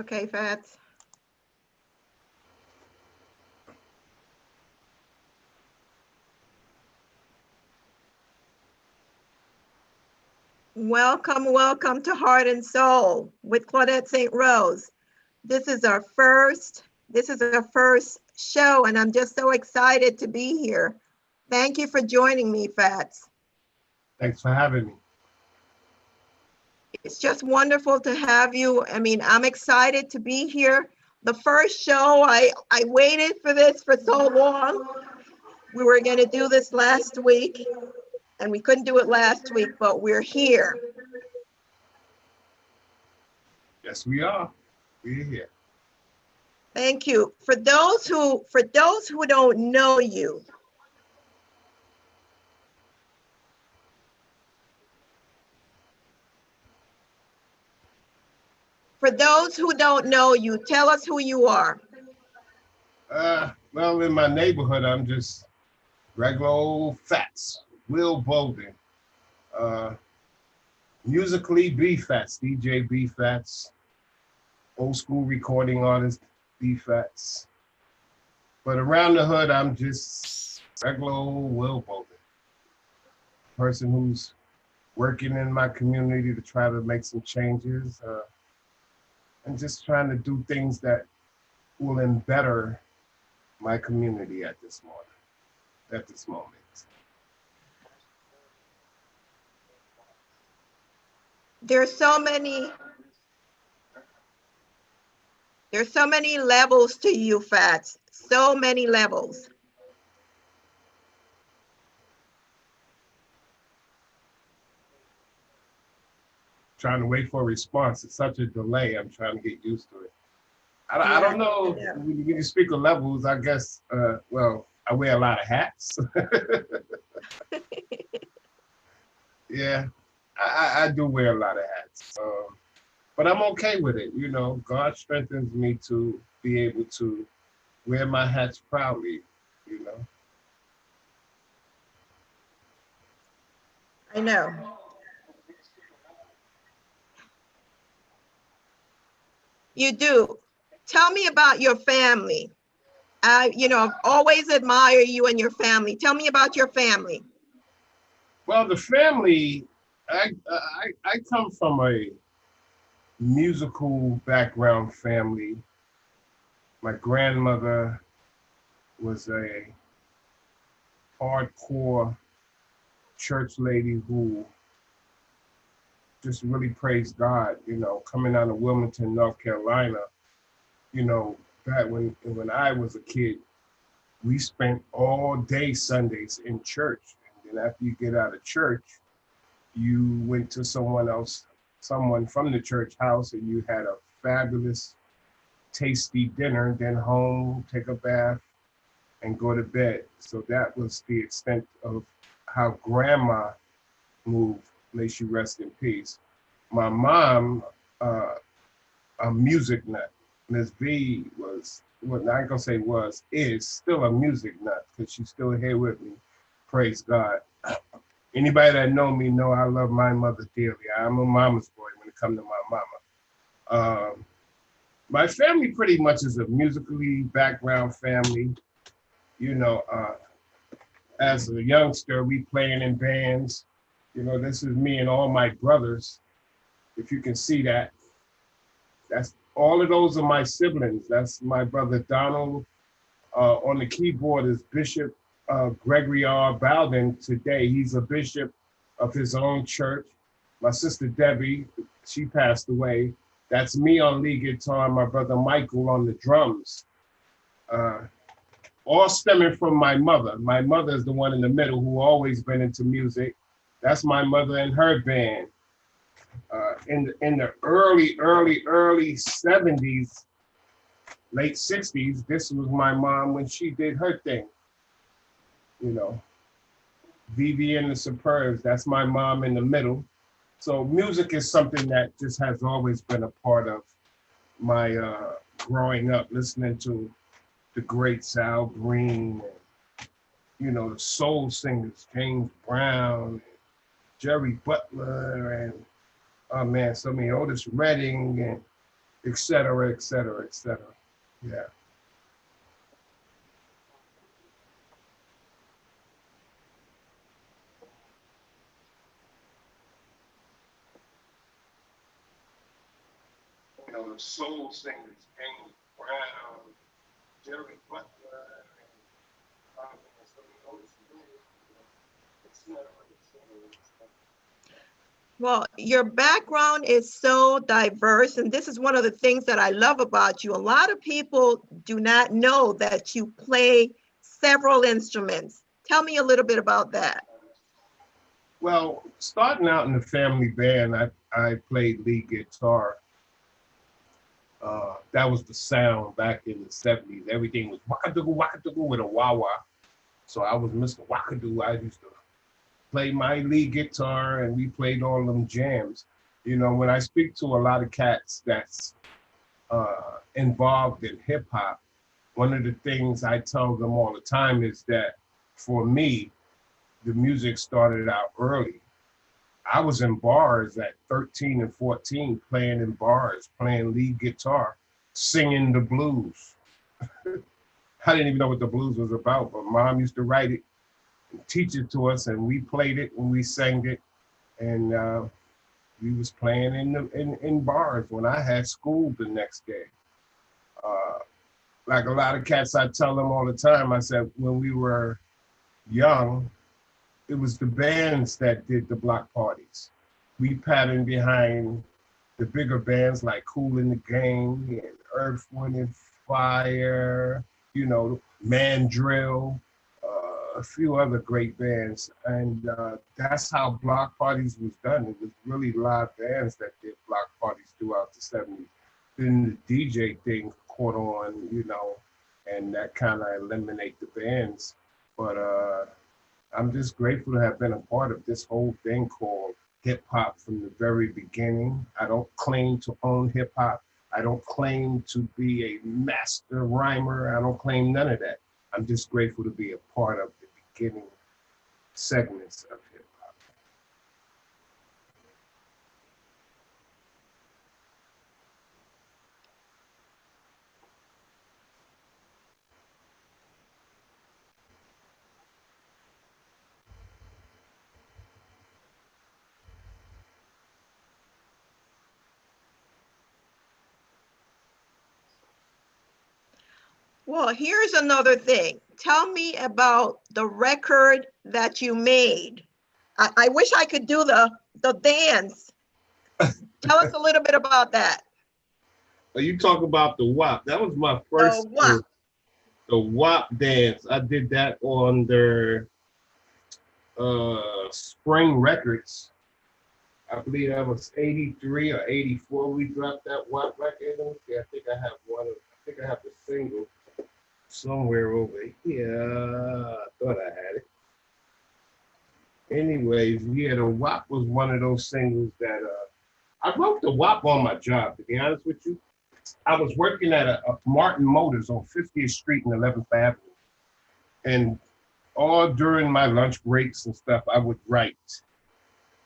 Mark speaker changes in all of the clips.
Speaker 1: Okay, Fats. Welcome to Heart and Soul with Claudette St. Rose. This is our first show, and I'm just so excited to be here. Thank you for joining me, Fats.
Speaker 2: Thanks for having me.
Speaker 1: It's just wonderful to have you. I mean, I'm excited to be here. The first show, I waited for this for so long. We were going to do this last week, and we couldn't do it last week, but we're here.
Speaker 2: Yes, we are. We're here.
Speaker 1: Thank you. For those who don't know you, tell us who you are.
Speaker 2: Well, in my neighborhood, I'm just regular old Fats, Will Bolden. Uh, Musically, B Fats, DJ B Fats, old school recording artist B Fats. But around the hood, I'm just regular old Will Bolden, person who's working in my community to try to make some changes and just trying to do things that will better my community at this moment.
Speaker 1: There's so many levels to you, Fats. So many levels.
Speaker 2: Trying to wait for a response. It's such a delay. I'm trying to get used to it. I don't know.
Speaker 1: Yeah.
Speaker 2: When you speak of levels, I guess, well, I wear a lot of hats. Yeah, I do wear a lot of hats. But I'm okay with it. You know, God strengthens me to be able to wear my hats proudly, you know.
Speaker 1: I know. You do. Tell me about your family. I've always admired you and your family. Tell me about your family.
Speaker 2: Well, the family, I come from a musical background family. My grandmother was a hardcore church lady who just really praised God, you know, coming out of Wilmington, North Carolina, you know, back when I was a kid, we spent all day Sundays in church. And then after you get out of church, you went to someone from the church house, and you had a fabulous, tasty dinner, then home, take a bath, and go to bed. So that was the extent of how grandma moved. May she rest in peace. My mom, a music nut. Miss B was, well, I ain't gonna say was, is still a music nut because she's still here with me. Praise God. Anybody that know me know I love my mother dearly. I'm a mama's boy when it comes to my mama. My family pretty much is a musically background family. You know, as a youngster, we playing in bands. You know, this is me and all my brothers. If you can see that, that's all of those are my siblings. That's my brother Donald. On the keyboard is Bishop Gregory R. Bowden today. He's a bishop of his own church. My sister Debbie, she passed away. That's me on lead guitar, my brother Michael on the drums. All stemming from my mother. My mother is the one in the middle who always been into music. That's my mother and her band. In the early 70s, late 60s, this was my mom when she did her thing. You know, Vivi and the Superbs, that's my mom in the middle. So music is something that just has always been a part of my growing up, listening to the great Sal Green, and, you know, the soul singers, James Brown, Jerry Butler, and oh man, so many Otis Redding, and et cetera, et cetera, et cetera. Yeah. You know, the soul singers, James Brown, Jerry Butler, and some of those
Speaker 1: Well, your background is so diverse, and this is one of the things that I love about you. A lot of people do not know that you play several instruments. Tell me a little bit about that.
Speaker 2: Well, starting out in the family band, I played lead guitar. That was the sound back in the 70s. Everything was waka-doo with a wah-wah. So I was Mr. Wackadoo. I used to play my lead guitar and we played all them jams. You know, when I speak to a lot of cats that's involved in hip hop, one of the things I tell them all the time is that for me, the music started out early. I was in bars at 13 and 14, playing in bars, playing lead guitar, singing the blues. I didn't even know what the blues was about, but mom used to write it and teach it to us, and we played it and we sang it, and we was playing in bars when I had school the next day. Uh, like a lot of cats, I tell them all the time. I said when we were young, it was the bands that did the block parties. We patterned behind the bigger bands like Kool and the Gang and Earth, Wind and Fire, you know, Mandrill, a few other great bands. And that's how block parties was done. It was really live bands that did block parties throughout the 70s. Then the DJ thing caught on, you know, and that kind of eliminated the bands. But I'm just grateful to have been a part of this whole thing called hip hop from the very beginning. I don't claim to own hip hop. I don't claim to be a master rhymer. I don't claim none of that. I'm just grateful to be a part of the beginning segments of hip hop.
Speaker 1: Well, here's another thing. Tell me about the record that you made. I wish I could do the dance. Tell us a little bit about that.
Speaker 2: You talk about the WAP. That was my first
Speaker 1: What?
Speaker 2: the WAP dance. I did that on their Spring Records. I believe that was 83 or 84. We dropped that WAP record. Let me see. I think I have one. I think I have the single somewhere over here. I thought I had it. Anyways, yeah, the WAP was one of those singles that I wrote the WAP on my job, to be honest with you. I was working at a Martin Motors on 50th Street and 11th Avenue. And all during my lunch breaks and stuff, I would write.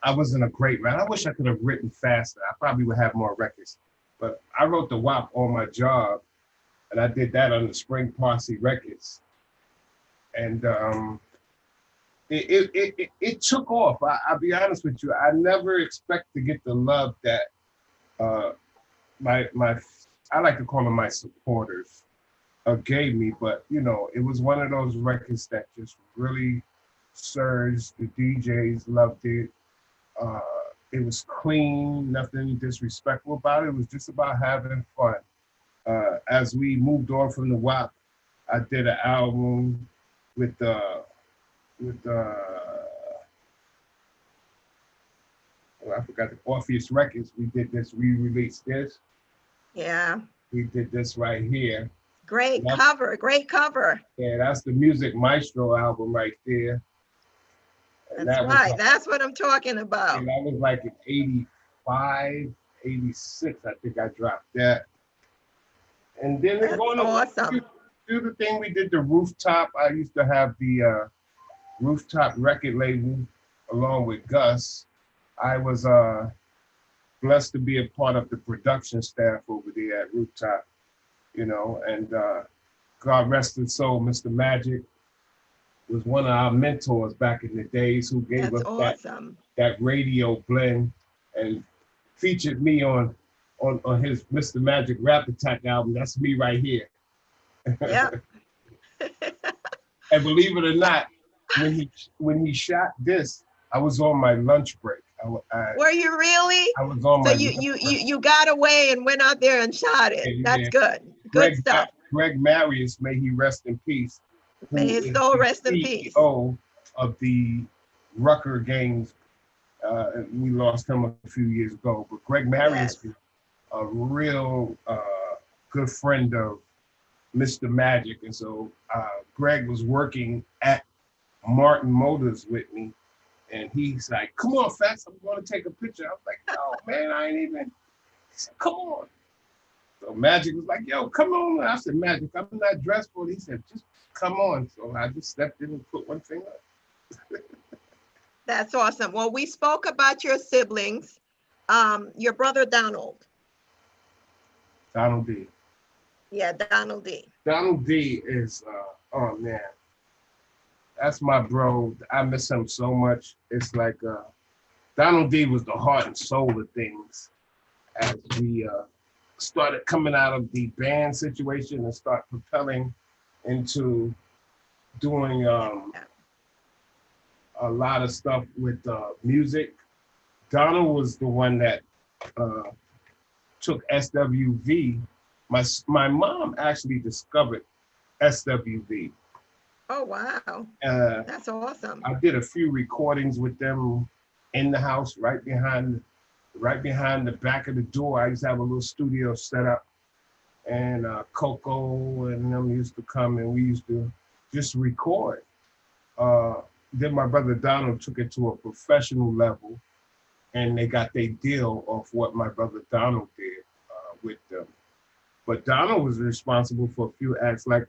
Speaker 2: I wasn't a great writer. I wish I could have written faster. I probably would have more records. But I wrote the WAP on my job, and I did that on the Spring Posse Records. And it took off. I'll be honest with you. I never expect to get the love that my I like to call them my supporters gave me. But you know, it was one of those records that just really surged. The DJs loved it. It was clean, nothing disrespectful about it. It was just about having fun. As we moved on from the WAP, I did an album with I forgot the Orpheus Records. We did this, re-released this.
Speaker 1: Yeah.
Speaker 2: We did this right here.
Speaker 1: Great cover, great cover.
Speaker 2: Yeah, that's the Music Maestro album right there.
Speaker 1: And that's right, like, that's what I'm talking about.
Speaker 2: And that was like in 85, 86, I think I dropped that. And then we're going to do the thing we did, the Rooftop. I used to have the Rooftop record label along with Gus. I was the blessed to be a part of the production staff over there at Rooftop, you know, and God rest his soul, Mr. Magic was one of our mentors back in the days who gave
Speaker 1: That's
Speaker 2: us
Speaker 1: awesome.
Speaker 2: that radio blend and featured me on his Mr. Magic Rap Attack album. That's me right here.
Speaker 1: Yeah.
Speaker 2: And believe it or not, when he shot this, I was on my lunch break.
Speaker 1: Were you really?
Speaker 2: I was on
Speaker 1: So
Speaker 2: my
Speaker 1: you got away and went out there and shot it. That's good. Good stuff.
Speaker 2: Greg Marius, may he rest in peace.
Speaker 1: May his soul rest in peace.
Speaker 2: CEO of the Rucker Games. We lost him a few years ago, but Greg Marius is a real good friend of Mr. Magic. And so Greg was working at Martin Motors with me. And he's like, come on, Fats, I'm going to take a picture. I was like, no, man, I ain't even. He said, come on. So Magic was like, yo, come on. I said, Magic, I'm not dressed for it. He said, just come on. So I just stepped in and put one thing up.
Speaker 1: That's awesome. Well, we spoke about your siblings. Your brother, Donald.
Speaker 2: Donald D.
Speaker 1: Yeah, Donald D.
Speaker 2: Donald D is, oh, man. That's my bro. I miss him so much. It's like Donald D was the heart and soul of things as we started coming out of the band situation and start propelling into doing a lot of stuff with music. Donald was the one that took SWV. My mom actually discovered SWV.
Speaker 1: Oh, wow. That's awesome.
Speaker 2: I did a few recordings with them in the house, right behind the back of the door. I used to have a little studio set up, and Coco and them used to come, and we used to just record. Then my brother Donald took it to a professional level, and they got their deal of what my brother Donald did with them. But Donald was responsible for a few acts like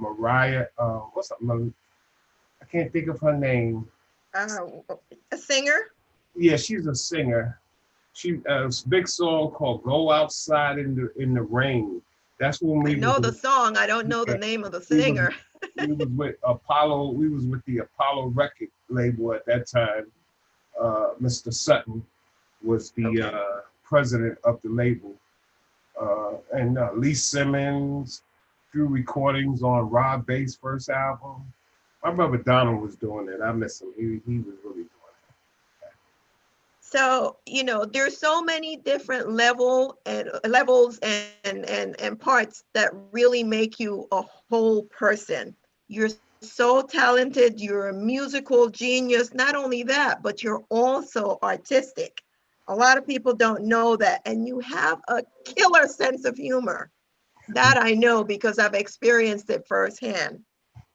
Speaker 2: Mariah. What's up? I can't think of her name.
Speaker 1: A singer?
Speaker 2: Yeah, she's a singer. She a big song called "Go Outside in the Rain." That's when we
Speaker 1: know the song. I don't know the name of the singer.
Speaker 2: We was with Apollo. We was with the Apollo record label at that time. Mr. Sutton was the president of the label. And Lee Simmons, few recordings on Rob Bass' first album. My brother Donald was doing it. I miss him. He was really doing it.
Speaker 1: So, there's so many different levels and parts that really make you a whole person. You're so talented. You're a musical genius. Not only that, but you're also artistic. A lot of people don't know that. And you have a killer sense of humor. That I know because I've experienced it firsthand.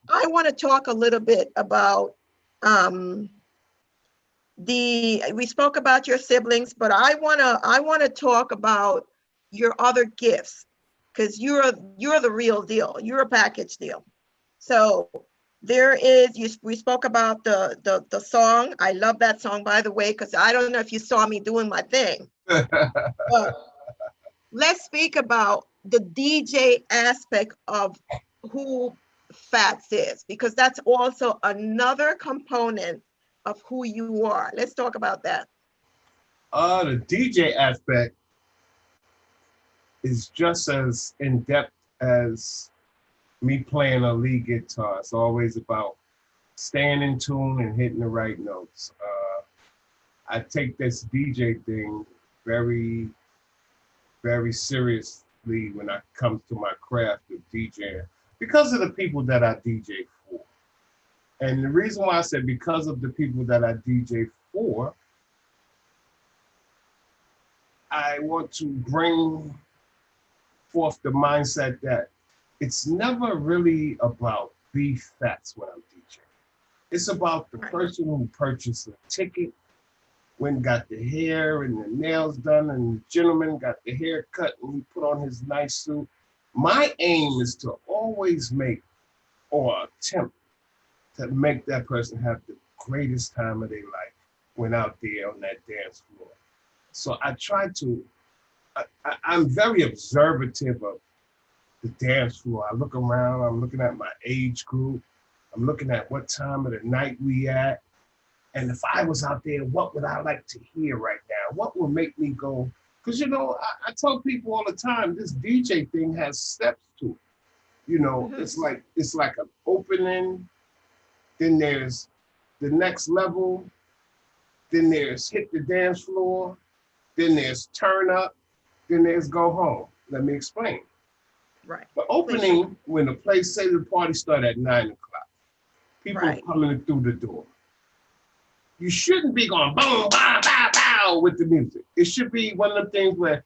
Speaker 1: I want to talk a little bit about we spoke about your siblings, but I want to talk about your other gifts, because you're the real deal. You're a package deal. So we spoke about the song. I love that song, by the way, because I don't know if you saw me doing my thing. But let's speak about the DJ aspect of who Fats is, because that's also another component of who you are. Let's talk about that.
Speaker 2: The DJ aspect is just as in-depth as me playing a lead guitar. It's always about staying in tune and hitting the right notes. I take this DJ thing very, very seriously when it comes to my craft of DJing, because of the people that I DJ for. And the reason why I said because of the people that I DJ for, I want to bring forth the mindset that it's never really about beef Fats when I'm DJing. It's about the person who purchased a ticket, when got the hair and the nails done, and the gentleman got the hair cut and he put on his nice suit. My aim is to always make, or attempt to make that person have the greatest time of their life when out there on that dance floor. So I try to, I'm very observative of the dance floor. I look around, I'm looking at my age group, I'm looking at what time of the night we at. And if I was out there, what would I like to hear right now? What would make me go? Because, I tell people all the time, this DJ thing has steps to it. It's like an opening, then there's the next level, then there's hit the dance floor, then there's turn up, then there's go home. Let me explain.
Speaker 1: Right.
Speaker 2: The opening, when the place, say the party start at 9 o'clock, people
Speaker 1: Right.
Speaker 2: are coming through the door. You shouldn't be going boom, bow, bow, bow with the music. It should be one of the things where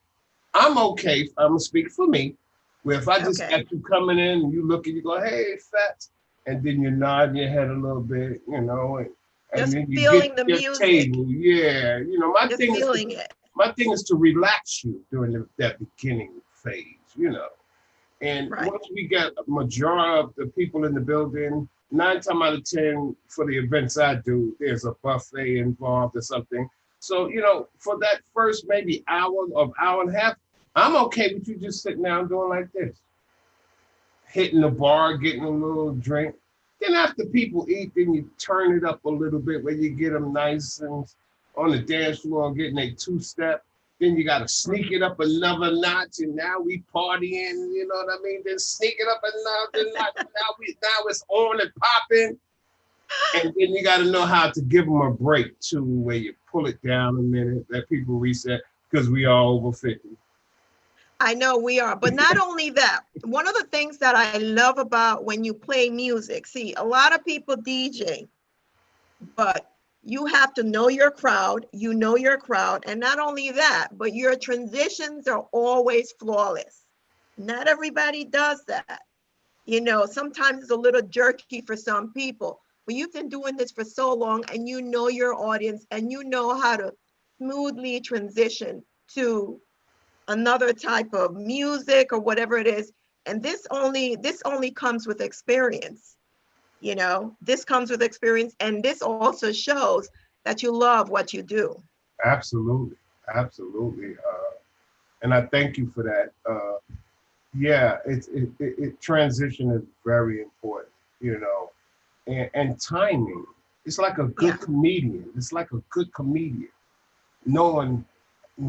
Speaker 2: I'm okay, I'm gonna speak for me, where if I just got you coming in and you look and you go, hey, fat, and then you nod your head a little bit, and
Speaker 1: Just
Speaker 2: then you
Speaker 1: feeling
Speaker 2: get
Speaker 1: the
Speaker 2: your
Speaker 1: music.
Speaker 2: table. Yeah, my thing is to relax you during that beginning phase, And once we get a majority of the people in the building, 9 times out of 10 for the events I do, there's a buffet involved or something. So, for that first maybe hour and a half, I'm okay with you just sitting down doing like this. Hitting the bar, getting a little drink. Then after people eat, then you turn it up a little bit where you get them nice and on the dance floor, getting a two-step. Then you got to sneak it up another notch, and now we partying, you know what I mean? Then sneak it up another notch. Now it's on and popping. And then you got to know how to give them a break too, where you pull it down a minute, let people reset, because we are over 50.
Speaker 1: I know we are, but not only that, one of the things that I love about when you play music, see, a lot of people DJ, but you have to know your crowd, and not only that, but your transitions are always flawless. Not everybody does that. Sometimes it's a little jerky for some people, but you've been doing this for so long and you know your audience and you know how to smoothly transition to another type of music or whatever it is. And this only comes with experience. This comes with experience, and this also shows that you love what you do.
Speaker 2: Absolutely. And I thank you for that. Yeah, transition is very important, and timing. It's like a good comedian. It's like a good comedian, knowing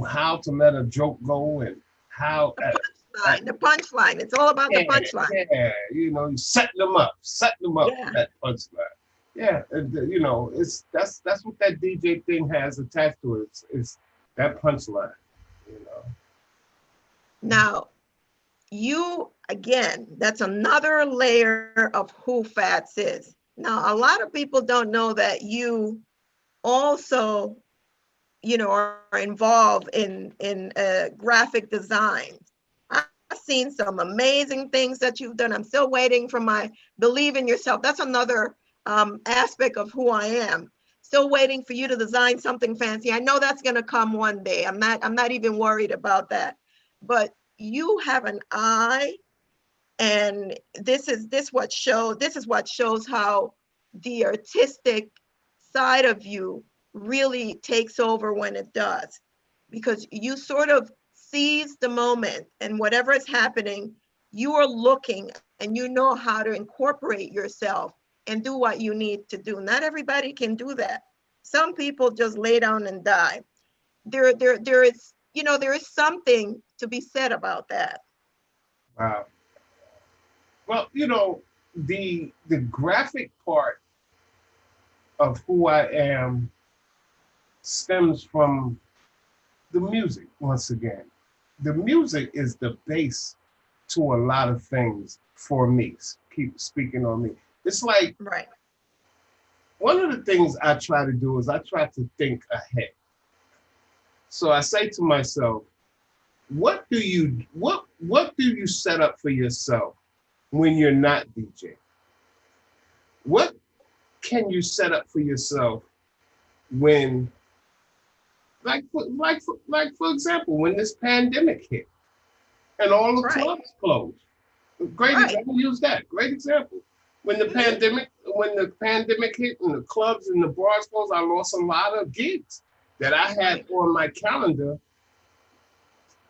Speaker 2: how to let a joke go and how
Speaker 1: the punchline. It's all about the punchline.
Speaker 2: Yeah, you setting them up that punchline. Yeah, that's what that DJ thing has attached to it. It's that punchline,
Speaker 1: Now, you, again, that's another layer of who Fats is. Now, a lot of people don't know that you also, are involved in graphic design. I've seen some amazing things that you've done. I'm still waiting for my Believe in Yourself. That's another aspect of who I am. Still waiting for you to design something fancy. I know that's going to come one day. I'm not even worried about that. But you have an eye, and this is what shows how the artistic side of you really takes over when it does, because you sort of seize the moment, and whatever is happening, you are looking and you know how to incorporate yourself and do what you need to do. Not everybody can do that. Some people just lay down and die. There is something to be said about that.
Speaker 2: Wow. Well, the graphic part of who I am stems from the music. Once again, the music is the base to a lot of things for me. Keep speaking on me. It's like,
Speaker 1: right.
Speaker 2: One of the things I try to do is I try to think ahead. So I say to myself, what do you set up for yourself when you're not DJ? What can you set up for yourself when, for example, when this pandemic hit and all the clubs closed? Great example. Use that. Great example. When the pandemic hit and the clubs and the bars closed, I lost a lot of gigs. that I had on my calendar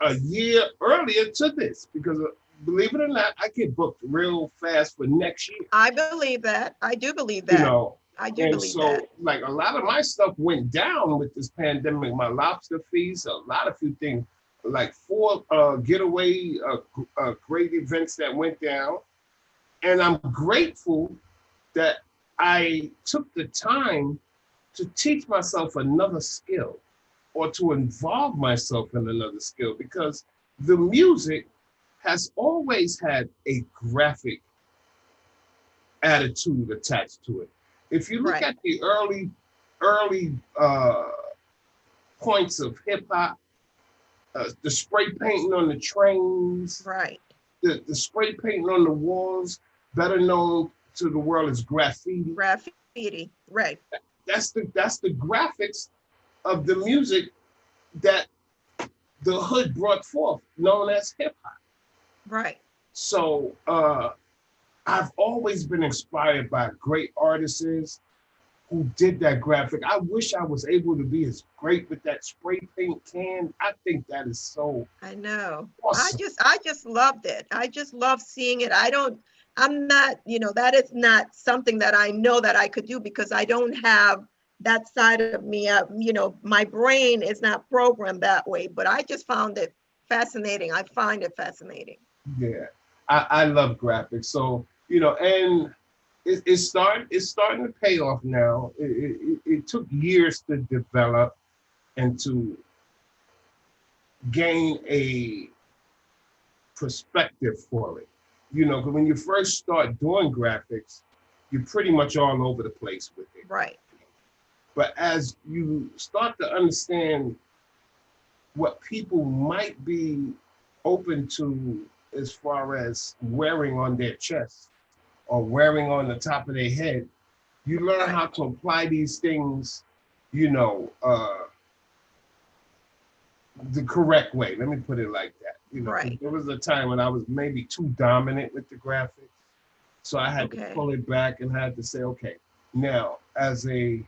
Speaker 2: a year earlier to this, because believe it or not, I get booked real fast for next year.
Speaker 1: I believe that. I do believe
Speaker 2: You
Speaker 1: that.
Speaker 2: know,
Speaker 1: I do
Speaker 2: and
Speaker 1: believe that.
Speaker 2: so like a lot of my stuff went down with this pandemic. My lobster fees, a lot of few things, like 4 getaway great events that went down. And I'm grateful that I took the time to teach myself another skill or to involve myself in another skill, because the music has always had a graphic attitude attached to it. If you look
Speaker 1: Right.
Speaker 2: at the early points of hip hop, the spray painting on the trains,
Speaker 1: Right.
Speaker 2: the spray painting on the walls, better known to the world as graffiti.
Speaker 1: Graffiti. Right.
Speaker 2: That's the graphics of the music that the hood brought forth, known as hip hop.
Speaker 1: Right.
Speaker 2: So I've always been inspired by great artists who did that graphic. I wish I was able to be as great with that spray paint can. I think that is so
Speaker 1: I know.
Speaker 2: awesome.
Speaker 1: I just loved it. I just love seeing it. I'm not, that is not something that I know that I could do, because I don't have that side of me. My brain is not programmed that way, but I just found it fascinating. I find it fascinating.
Speaker 2: Yeah, I love graphics. So, and it's starting to pay off now. It took years to develop and to gain a perspective for it. 'Cause when you first start doing graphics, you're pretty much all over the place with it.
Speaker 1: Right.
Speaker 2: But as you start to understand what people might be open to as far as wearing on their chest or wearing on the top of their head, you learn how to apply these things, the correct way. Let me put it like that.
Speaker 1: Right.
Speaker 2: There was a time when I was maybe too dominant with the graphics. So I had to pull it back and had to say, okay, now as a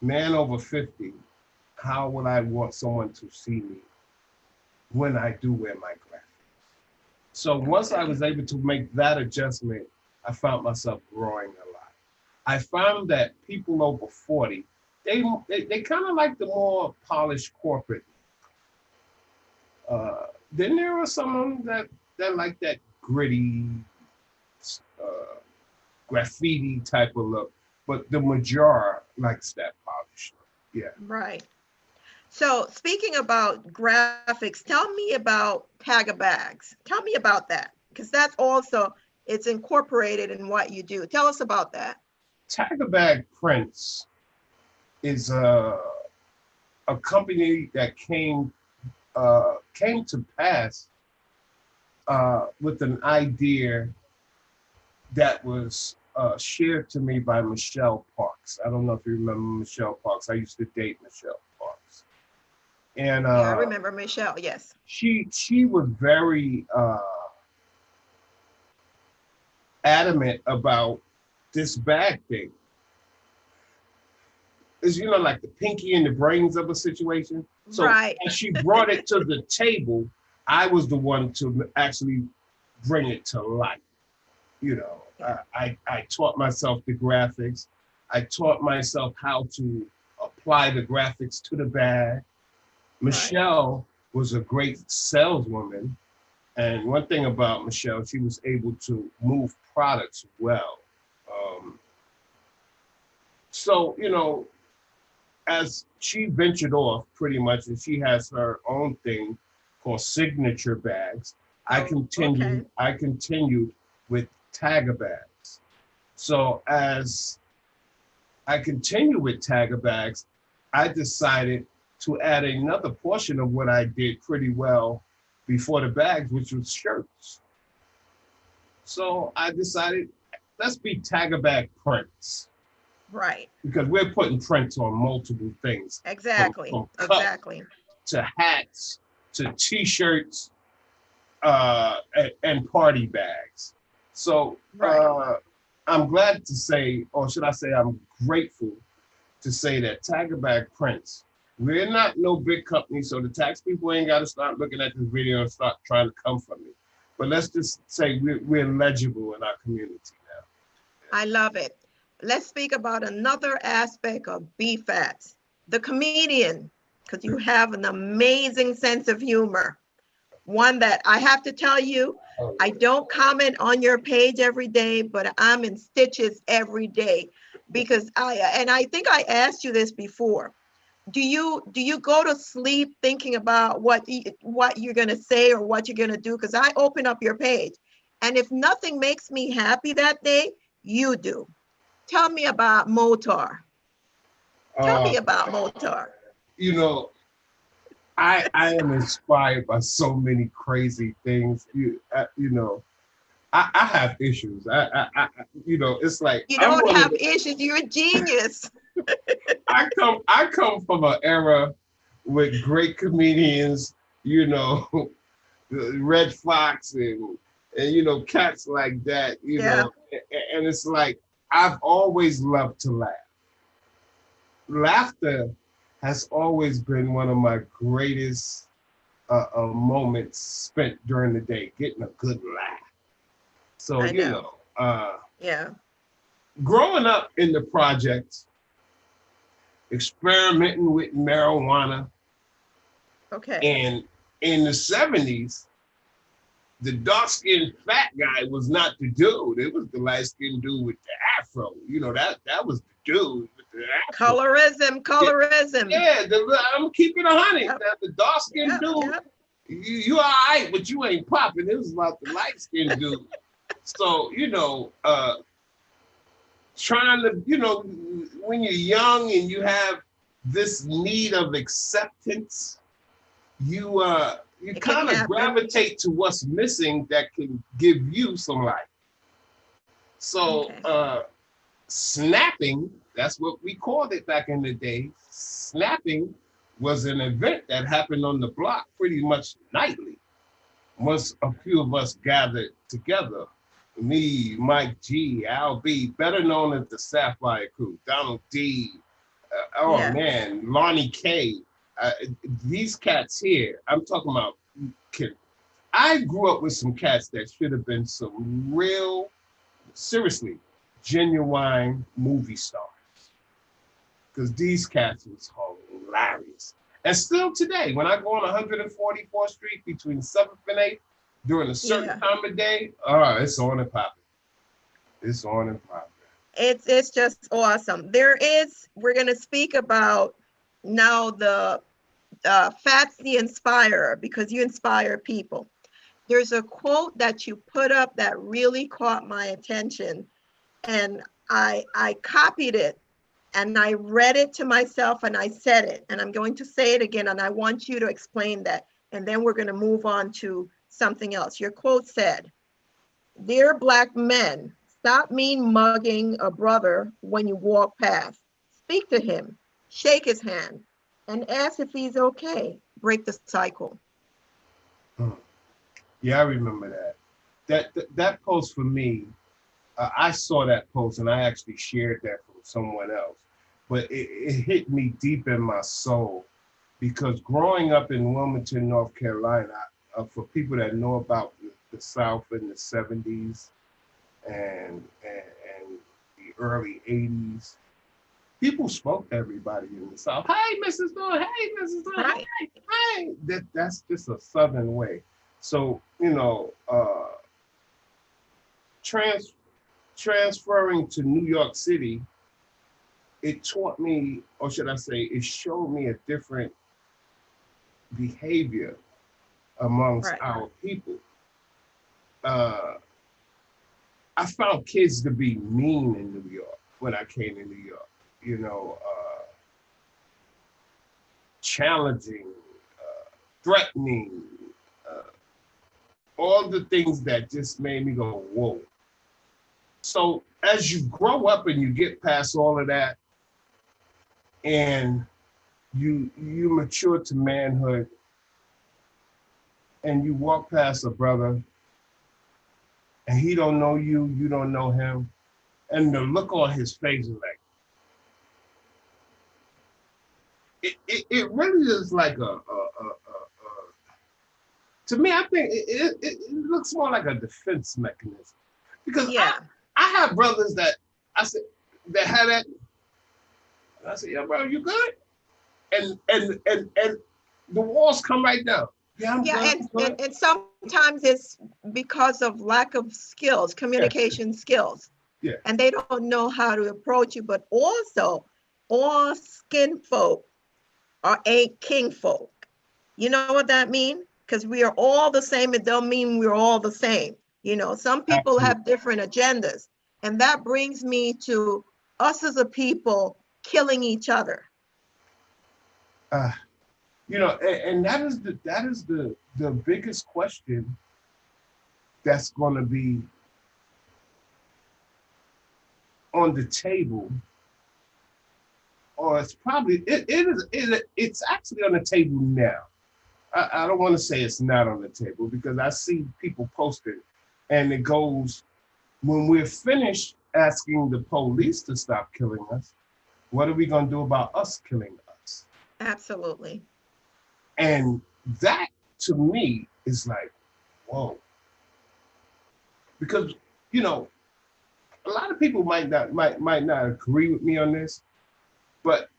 Speaker 2: man over 50, how would I want someone to see me when I do wear my graphics? So once I was able to make that adjustment, I found myself growing a lot. I found that people over 40, they kind of like the more polished corporate. Then there are some of them that like that gritty, graffiti type of look, but the majority likes that polished look. Yeah.
Speaker 1: Right. So speaking about graphics, tell me about Tagger Bags. Tell me about that, because that's also, it's incorporated in what you do. Tell us about that.
Speaker 2: Tagger Bag Prints is a company that came to pass with an idea that was shared to me by Michelle Parks. I don't know if you remember Michelle Parks. I used to date Michelle Parks. And
Speaker 1: yeah, I remember Michelle, yes.
Speaker 2: She was very adamant about this bag thing. It's, like the pinky and the brains of a situation. So as she brought it to the table, I was the one to actually bring it to life. I taught myself the graphics. I taught myself how to apply the graphics to the bag. Michelle was a great saleswoman. And one thing about Michelle, she was able to move products well. So, as she ventured off pretty much, and she has her own thing called Signature Bags, I continued with Tagger Bags. So as I continue with Tagger Bags, I decided to add another portion of what I did pretty well before the bags, which was shirts. So I decided, let's be Tagger Bag Prints.
Speaker 1: Right.
Speaker 2: Because we're putting prints on multiple things.
Speaker 1: Exactly.
Speaker 2: From
Speaker 1: exactly.
Speaker 2: To hats, to t-shirts, and party bags. So I'm glad to say, or should I say I'm grateful to say that Tagger Bag Prints We're not no big company, so the tax people ain't got to start looking at this video and start trying to come for me. But let's just say we're legible in our community now.
Speaker 1: I love it. Let's speak about another aspect of BFATs, the comedian, because you have an amazing sense of humor. One that I have to tell you, I don't comment on your page every day, but I'm in stitches every day because I think I asked you this before. Do you go to sleep thinking about what you're going to say or what you're going to do? Because I open up your page, and if nothing makes me happy that day, you do. Tell me about Motar. Tell me about Motar.
Speaker 2: You know, I am inspired by so many crazy things. You know, I have issues. You know, it's like
Speaker 1: You don't have issues. You're a genius.
Speaker 2: I come from an era with great comedians. You know, Red Fox and you know cats like that. You know, and it's like I've always loved to laugh. Laughter has always been one of my greatest moments spent during the day, getting a good laugh. So, you know, growing up in the projects, experimenting with marijuana.
Speaker 1: Okay.
Speaker 2: And in the 70s, the dark-skinned fat guy was not the dude. It was the light-skinned dude with the afro. You know, that was the dude with the afro.
Speaker 1: Colorism.
Speaker 2: Yeah, I'm keeping 100. Yep. The dark-skinned dude, you all right, but you ain't popping. It was about the light-skinned dude. So, you know, trying to, you know, when you're young and you have this need of acceptance, you kind of gravitate to what's missing that can give you some life. So snapping, that's what we called it back in the day. Snapping was an event that happened on the block pretty much nightly. Once a few of us gathered together, me, Mike G, Al B, better known as the Sapphire Crew, Donald D, man, Lonnie K, these cats here, I'm talking about, I grew up with some cats that should have been some real, seriously, genuine movie stars. Because these cats was hilarious. And still today, when I go on 144th Street between 7th and 8th, during a certain time of day, it's on and popping. It's on and popping.
Speaker 1: It's just awesome. We're going to speak about now the Fats the Inspirer, because you inspire people. There's a quote that you put up that really caught my attention, and I copied it and I read it to myself and I said it, and I'm going to say it again, and I want you to explain that, and then we're going to move on to something else. Your quote said, "Dear Black men, stop mean mugging a brother when you walk past. Speak to him, shake his hand, and ask if he's okay. Break the cycle."
Speaker 2: Yeah, I remember that. That post for me, I saw that post and I actually shared that from someone else. But it hit me deep in my soul, because growing up in Wilmington, North Carolina, for people that know about the South in the 70s and the early 80s, people spoke to everybody in the South. Hey, Mrs. Dawn. Hey, Mrs. Dawn.
Speaker 1: Right.
Speaker 2: Hey. That's just a Southern way. So, you know, transferring to New York City, it taught me, or should I say, it showed me a different behavior amongst our people. I found kids to be mean in New York when I came to New York, you know, challenging, threatening, all the things that just made me go, whoa. So as you grow up and you get past all of that, and you mature to manhood, and you walk past a brother and he don't know you, you don't know him, and the look on his face is like, it really is like to me, I think it looks more like a defense mechanism because
Speaker 1: Yeah,
Speaker 2: I have brothers that I said that had that. And I said, yeah, bro, you good? And the walls come right down. Yeah, I'm
Speaker 1: yeah,
Speaker 2: good.
Speaker 1: and,
Speaker 2: I'm good.
Speaker 1: and sometimes it's because of lack of skills,
Speaker 2: Yeah,
Speaker 1: communication skills,
Speaker 2: yeah.
Speaker 1: and they don't know how to approach you. But also, all skin folk ain't king folk. You know what that means? Because we are all the same. It don't mean we're all the same. You know, some people
Speaker 2: Absolutely.
Speaker 1: have different agendas, and that brings me to us as a people killing each other.
Speaker 2: Uh, and that is the biggest question that's going to be on the table, or it's probably it's actually on the table now. I don't want to say it's not on the table because I see people posting, and it goes, when we're finished asking the police to stop killing us, what are we going to do about us killing us?
Speaker 1: Absolutely.
Speaker 2: And that to me is like, whoa. Because, you know, a lot of people might not agree with me on this, but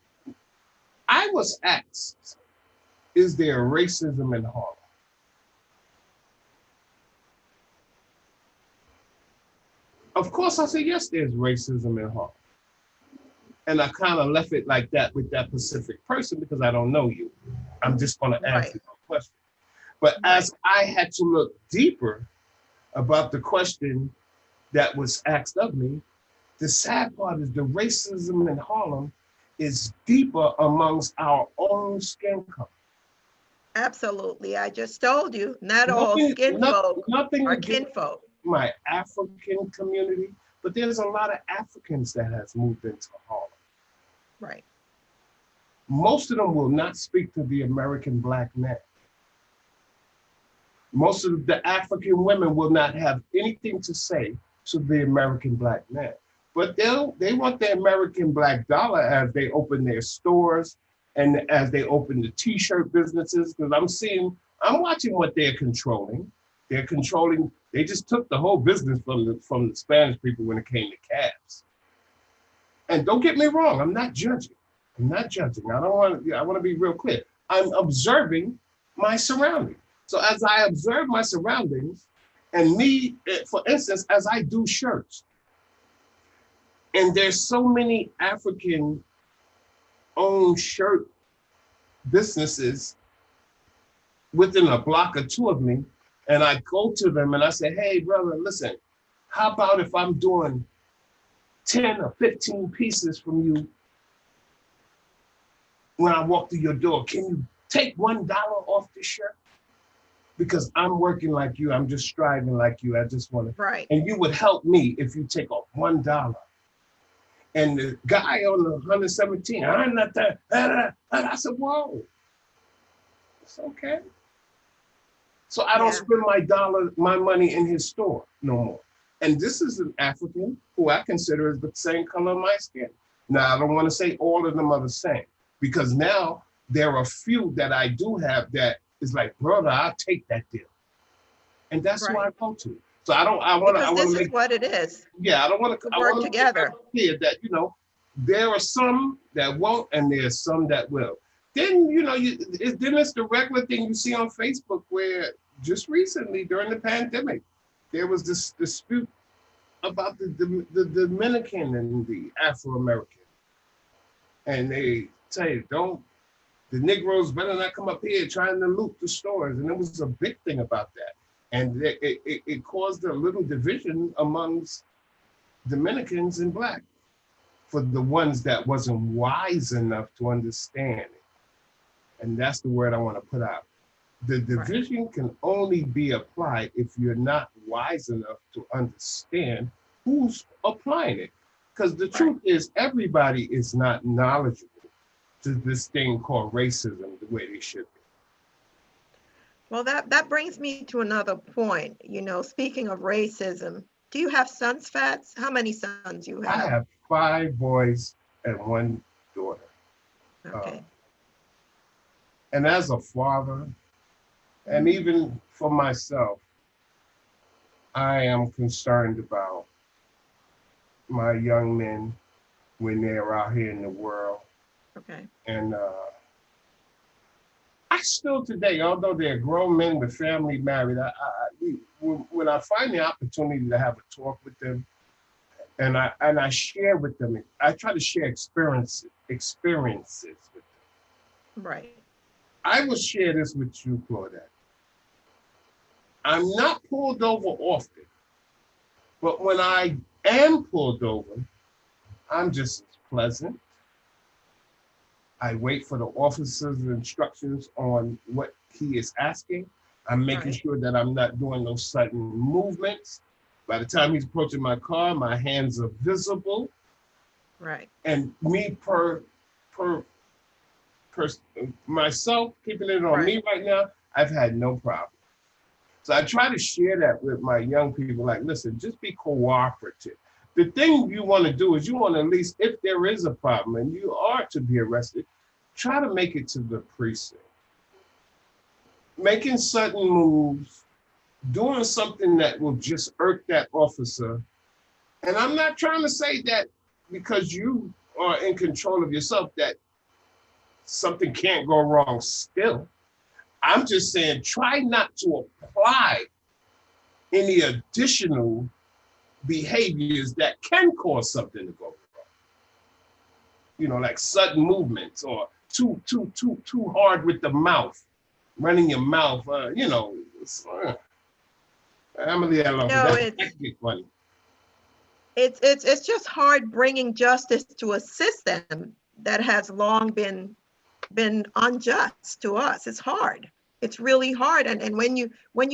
Speaker 2: I was asked, is there racism in Harlem? Of course I said yes, there's racism in Harlem. And I kind of left it like that with that specific person because I don't know you. I'm just going to
Speaker 1: Right.
Speaker 2: answer your question. But
Speaker 1: Right.
Speaker 2: as I had to look deeper about the question that was asked of me, the sad part is the racism in Harlem is deeper amongst our own skin color.
Speaker 1: Absolutely. I just told you, not all
Speaker 2: Nothing,
Speaker 1: skin folk
Speaker 2: nothing
Speaker 1: are
Speaker 2: against
Speaker 1: kinfolk.
Speaker 2: my African community, but there's a lot of Africans that has moved into Harlem.
Speaker 1: Right.
Speaker 2: Most of them will not speak to the American Black man. Most of the African women will not have anything to say to the American Black man. But they want the American Black dollar as they open their stores and as they open the T-shirt businesses. Because I'm watching what they're controlling. They just took the whole business from the Spanish people when it came to cabs. And don't get me wrong, I'm not judging. I want to be real clear. I'm observing my surroundings. So as I observe my surroundings, and me, for instance, as I do shirts, and there's so many African-owned shirt businesses within a block or two of me, and I go to them and I say, hey, brother, listen, how about if I'm doing 10 or 15 pieces from you when I walk through your door? Can you take $1 off the shirt? Because I'm working like you, I'm just striving like you, I just want to,
Speaker 1: Right.
Speaker 2: and you would help me if you take off $1. And the guy on the 117, I'm not that, and I said, whoa, it's okay. So I don't spend my money in his store no more. And this is an African who I consider is the same color of my skin. Now, I don't want to say all of them are the same, because now there are a few that I do have that is like, brother, I'll take that deal. And that's who I go to. So I want
Speaker 1: Because
Speaker 2: to
Speaker 1: this is what it is.
Speaker 2: Yeah, I want
Speaker 1: To
Speaker 2: to
Speaker 1: work together.
Speaker 2: Clear that, there are some that won't and there's some that will. Then, then it's the regular thing you see on Facebook where just recently during the pandemic, there was this dispute about the Dominican and the Afro-American. And they say, the Negroes better not come up here trying to loot the stores. And there was a big thing about that. And it caused a little division amongst Dominicans and Black for the ones that wasn't wise enough to understand it. And that's the word I want to put out. The division can only be applied if you're not wise enough to understand who's applying it. Because the truth is, everybody is not knowledgeable to this thing called racism the way they should be.
Speaker 1: Well, that brings me to another point. Speaking of racism, do you have sons, Fats? How many sons you have?
Speaker 2: I have 5 boys and 1 daughter.
Speaker 1: Okay.
Speaker 2: And as a father, and even for myself, I am concerned about my young men when they're out here in the world.
Speaker 1: Okay.
Speaker 2: And I still today, although they're grown men with family married, when I find the opportunity to have a talk with them, and I share with them, I try to share experiences with them.
Speaker 1: Right.
Speaker 2: I will share this with you, Claudette. I'm not pulled over often, but when I am pulled over, I'm just as pleasant. I wait for the officer's instructions on what he is asking. I'm making
Speaker 1: Right.
Speaker 2: sure that I'm not doing those sudden movements. By the time he's approaching my car, my hands are visible.
Speaker 1: Right.
Speaker 2: And me per, per myself, keeping it on
Speaker 1: Right.
Speaker 2: me right now, I've had no problem. So I try to share that with my young people. Like, listen, just be cooperative. The thing you want to do is you want to at least, if there is a problem and you are to be arrested, try to make it to the precinct. Making certain moves, doing something that will just irk that officer. And I'm not trying to say that because you are in control of yourself that something can't go wrong still. I'm just saying try not to apply any additional behaviors that can cause something to go wrong. You know, like sudden movements or too hard with the mouth, running your mouth. I'm gonna leave that
Speaker 1: You
Speaker 2: alone
Speaker 1: know,
Speaker 2: because that
Speaker 1: it's
Speaker 2: can get funny.
Speaker 1: it's just hard bringing justice to a system that has long been unjust to us. It's hard. It's really hard. And when you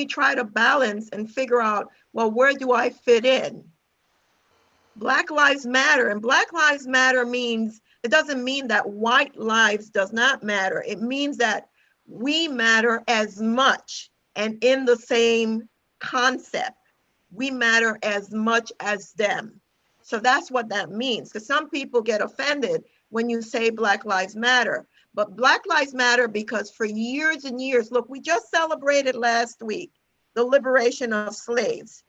Speaker 1: try to balance and figure out, well, where do I fit in? Black Lives Matter, and Black Lives Matter means, it doesn't mean that white lives does not matter. It means that we matter as much and in the same concept. We matter as much as them. So that's what that means. Because some people get offended when you say Black Lives Matter. But Black Lives Matter because for years and years, look, we just celebrated last week the liberation of slaves.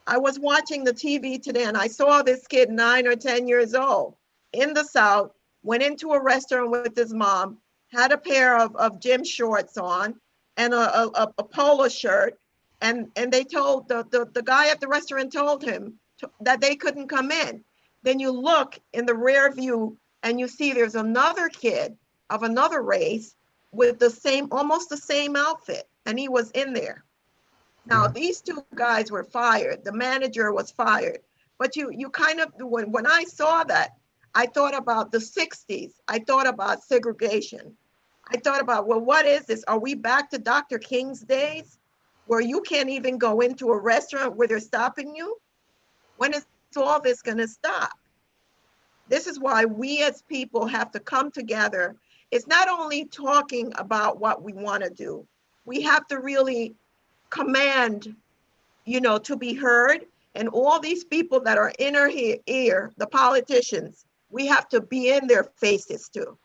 Speaker 1: I was watching the TV today and I saw this kid, 9 or 10 years old, in the South, went into a restaurant with his mom, had a pair of gym shorts on and a polo shirt. And they told the guy at the restaurant told him that they couldn't come in. Then you look in the rear view and you see there's another kid of another race with the same, almost the same outfit. And he was in there. Now,
Speaker 2: Yeah.
Speaker 1: these two guys were fired. The manager was fired. But you kind of, when I saw that, I thought about the 60s. I thought about segregation. I thought about, well, what is this? Are we back to Dr. King's days where you can't even go into a restaurant where they're stopping you? When is all this going to stop? This is why we as people have to come together. It's not only talking about what we want to do. We have to really command, to be heard. And all these people that are in our ear, the politicians, we have to be in their faces too.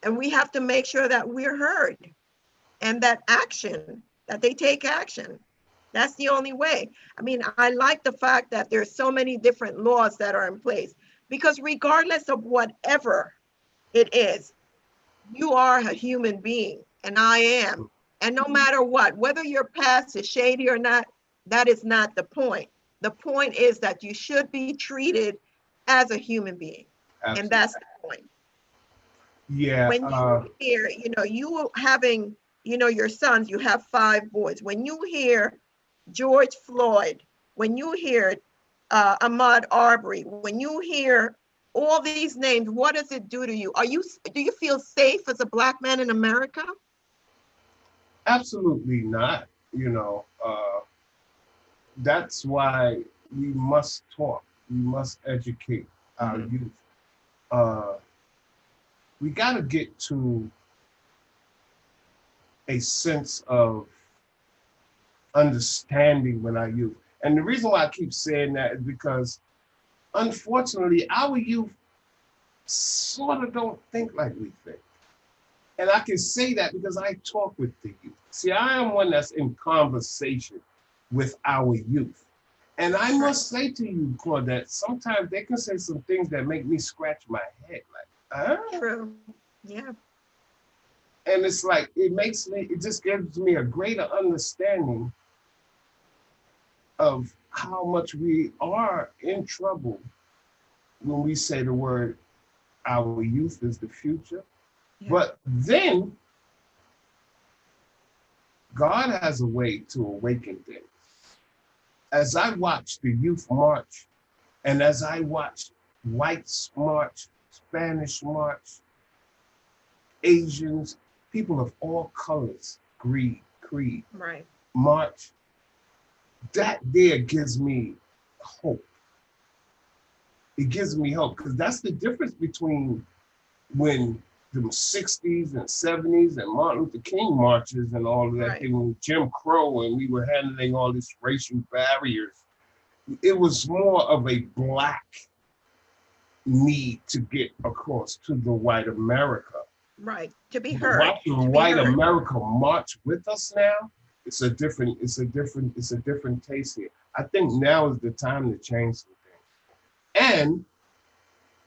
Speaker 1: And we have to make sure that we're heard and that they take action. That's the only way. I mean, I like the fact that there's so many different laws that are in place because regardless of whatever it is, you are a human being and I am. And no matter what, whether your past is shady or not, that is not the point. The point is that you should be treated as a human being. And
Speaker 2: Absolutely.
Speaker 1: that's the point.
Speaker 2: Yeah.
Speaker 1: When you hear, you having, your sons, you have 5 boys. When you hear George Floyd, when you hear Ahmaud Arbery, when you hear all these names, what does it do to you? Do you feel safe as a Black man in America?
Speaker 2: Absolutely not. That's why we must talk. We must educate our
Speaker 1: Mhm.
Speaker 2: youth. We got to get to a sense of understanding with our youth. And the reason why I keep saying that is because, unfortunately, our youth sort of don't think like we think. And I can say that because I talk with the youth. See, I am one that's in conversation with our youth. And I must say to you, Claudette, sometimes they can say some things that make me scratch my head. Like, huh?
Speaker 1: True. Yeah.
Speaker 2: And it's like, it just gives me a greater understanding of how much we are in trouble when we say the word, our youth is the future.
Speaker 1: Yeah.
Speaker 2: But then God has a way to awaken things. As I watch the youth march, and as I watch whites march, Spanish march, Asians, people of all colors, creed,
Speaker 1: Right.
Speaker 2: march, that there gives me hope. It gives me hope because that's the difference between when the 60s and 70s and Martin Luther King marches and all of that
Speaker 1: Right.
Speaker 2: thing with Jim Crow and we were handling all these racial barriers. It was more of a Black need to get across to the white America.
Speaker 1: Right. To be
Speaker 2: But
Speaker 1: heard.
Speaker 2: watching white America march with us now, it's a different taste here. I think now is the time to change some things. And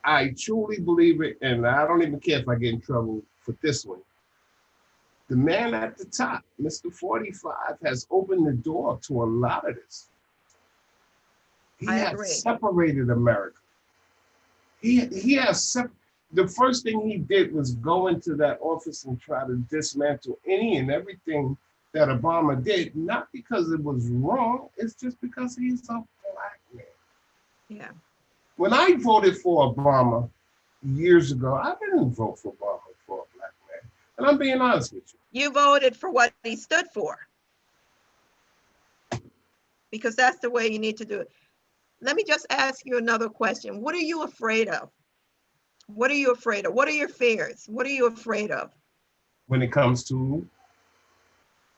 Speaker 2: I truly believe it, and I don't even care if I get in trouble for this one. The man at the top, Mr. 45, has opened the door to a lot of this. He has separated America. He has the first thing he did was go into that office and try to dismantle any and everything that Obama did, not because it was wrong, it's just because he's a Black man.
Speaker 1: Yeah.
Speaker 2: When I voted for Obama years ago, I didn't vote for Obama for a Black man. And I'm being honest with you.
Speaker 1: You voted for what he stood for. Because that's the way you need to do it. Let me just ask you another question. What are you afraid of? What are you afraid of? What are your fears? What are you afraid of?
Speaker 2: When it comes to?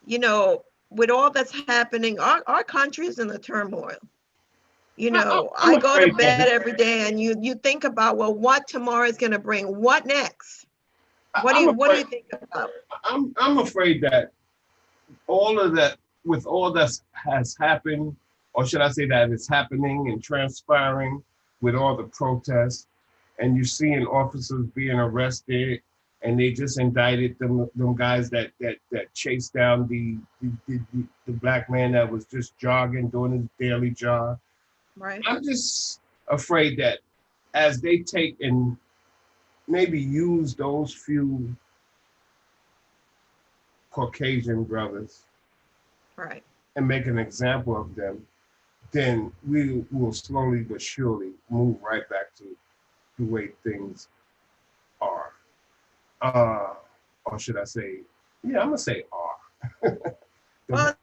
Speaker 1: You know, with all that's happening, our country is in a turmoil. You know, I go to bed every day and you think about, well, what tomorrow is going to bring? What next? What do you think about?
Speaker 2: I'm afraid that all of that, with all that has happened, or should I say that it's happening and transpiring with all the protests, and you're seeing officers being arrested, and they just indicted them guys that chased down the Black man that was just jogging, doing his daily jog.
Speaker 1: Right.
Speaker 2: I'm just afraid that as they take and maybe use those few Caucasian brothers,
Speaker 1: right,
Speaker 2: and make an example of them, then we will slowly but surely move right back to the way things are. Or should I say, yeah, I'm gonna say are.
Speaker 1: well,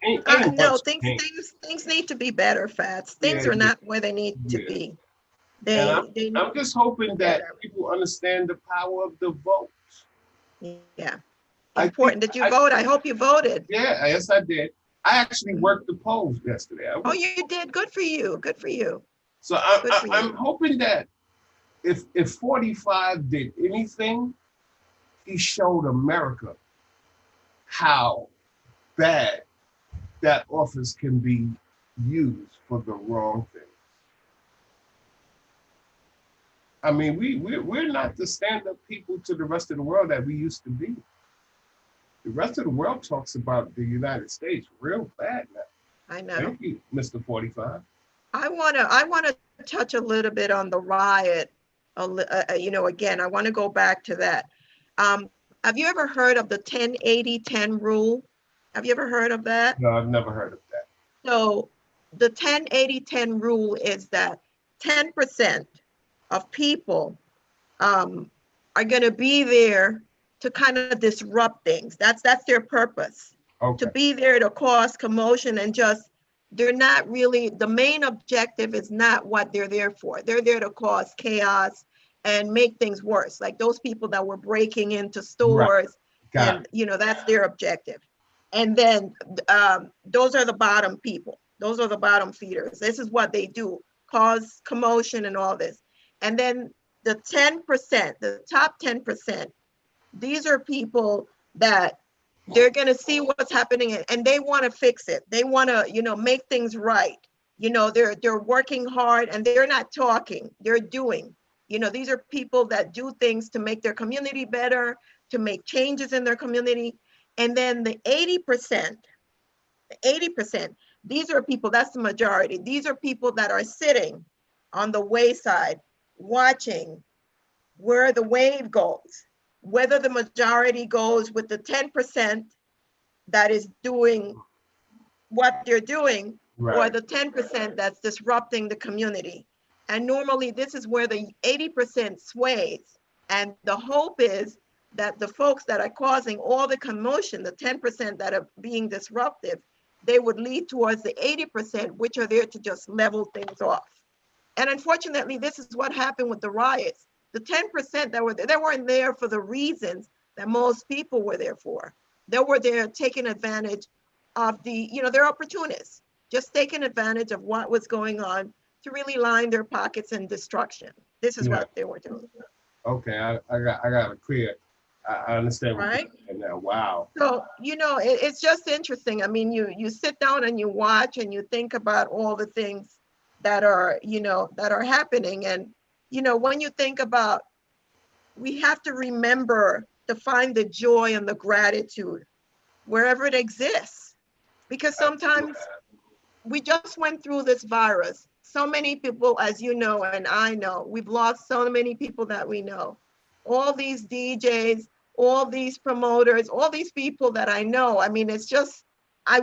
Speaker 1: no, things need to be better, Fats. Things are not where they need to be.
Speaker 2: I'm just hoping that people understand the power of the vote.
Speaker 1: Yeah. Important. Did you vote? I hope you voted.
Speaker 2: Yeah, yes, I did. I actually worked the polls yesterday.
Speaker 1: Oh, you did? Good for you. Good for you.
Speaker 2: So I'm hoping that if 45 did anything, he showed America how bad that office can be used for the wrong thing. I mean, we're not the stand-up people to the rest of the world that we used to be. The rest of the world talks about the United States real bad now.
Speaker 1: I know.
Speaker 2: Thank you, Mr. 45.
Speaker 1: I wanna touch a little bit on the riot. You know, again, I want to go back to that. Have you ever heard of the 10-80-10 rule? Have you ever heard of that?
Speaker 2: No, I've never heard of that.
Speaker 1: So the 10-80-10 rule is that 10% of people are going to be there to kind of disrupt things. That's their purpose.
Speaker 2: Okay.
Speaker 1: To be there to cause commotion and just, they're not really, the main objective is not what they're there for. They're there to cause chaos and make things worse. Like those people that were breaking into stores, and you know, that's their objective. And then those are the bottom people. Those are the bottom feeders. This is what they do, cause commotion and all this. And then the 10%, the top 10%, These are people that they're going to see what's happening and they want to fix it. They want to, make things right. They're working hard and they're not talking, they're doing. These are people that do things to make their community better, to make changes in their community. And then the 80%, these are people, that's the majority. These are people that are sitting on the wayside, watching where the wave goes, whether the majority goes with the 10% that is doing what they're doing, or
Speaker 2: Right.
Speaker 1: the 10% that's disrupting the community. And normally this is where the 80% sways. And the hope is that the folks that are causing all the commotion, the 10% that are being disruptive, they would lead towards the 80%, which are there to just level things off. And unfortunately, this is what happened with the riots. The 10% that were there, they weren't there for the reasons that most people were there for. They were there taking advantage of they're opportunists, just taking advantage of what was going on to really line their pockets in destruction. This is
Speaker 2: Yeah.
Speaker 1: what they were doing.
Speaker 2: Okay, I got it clear. I understand what
Speaker 1: Right?
Speaker 2: you're saying now. Wow.
Speaker 1: So, it's just interesting. I mean, you sit down and you watch and you think about all the things that are, that are happening. And, when you think about, we have to remember to find the joy and the gratitude wherever it exists. Because sometimes we just went through this virus. So many people, as you know, and I know, we've lost so many people that we know. All these DJs, all these promoters, all these people that I know. I mean, it's just, I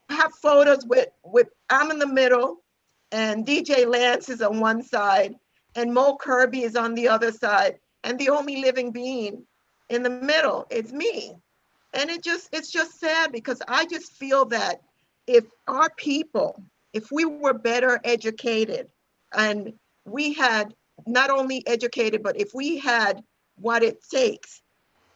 Speaker 1: have photos with I'm in the middle and DJ Lance is on one side and Mo Kirby is on the other side. And the only living being in the middle is me. And it's just sad because I just feel that if our people, if we were better educated and we had not only educated, but if we had what it takes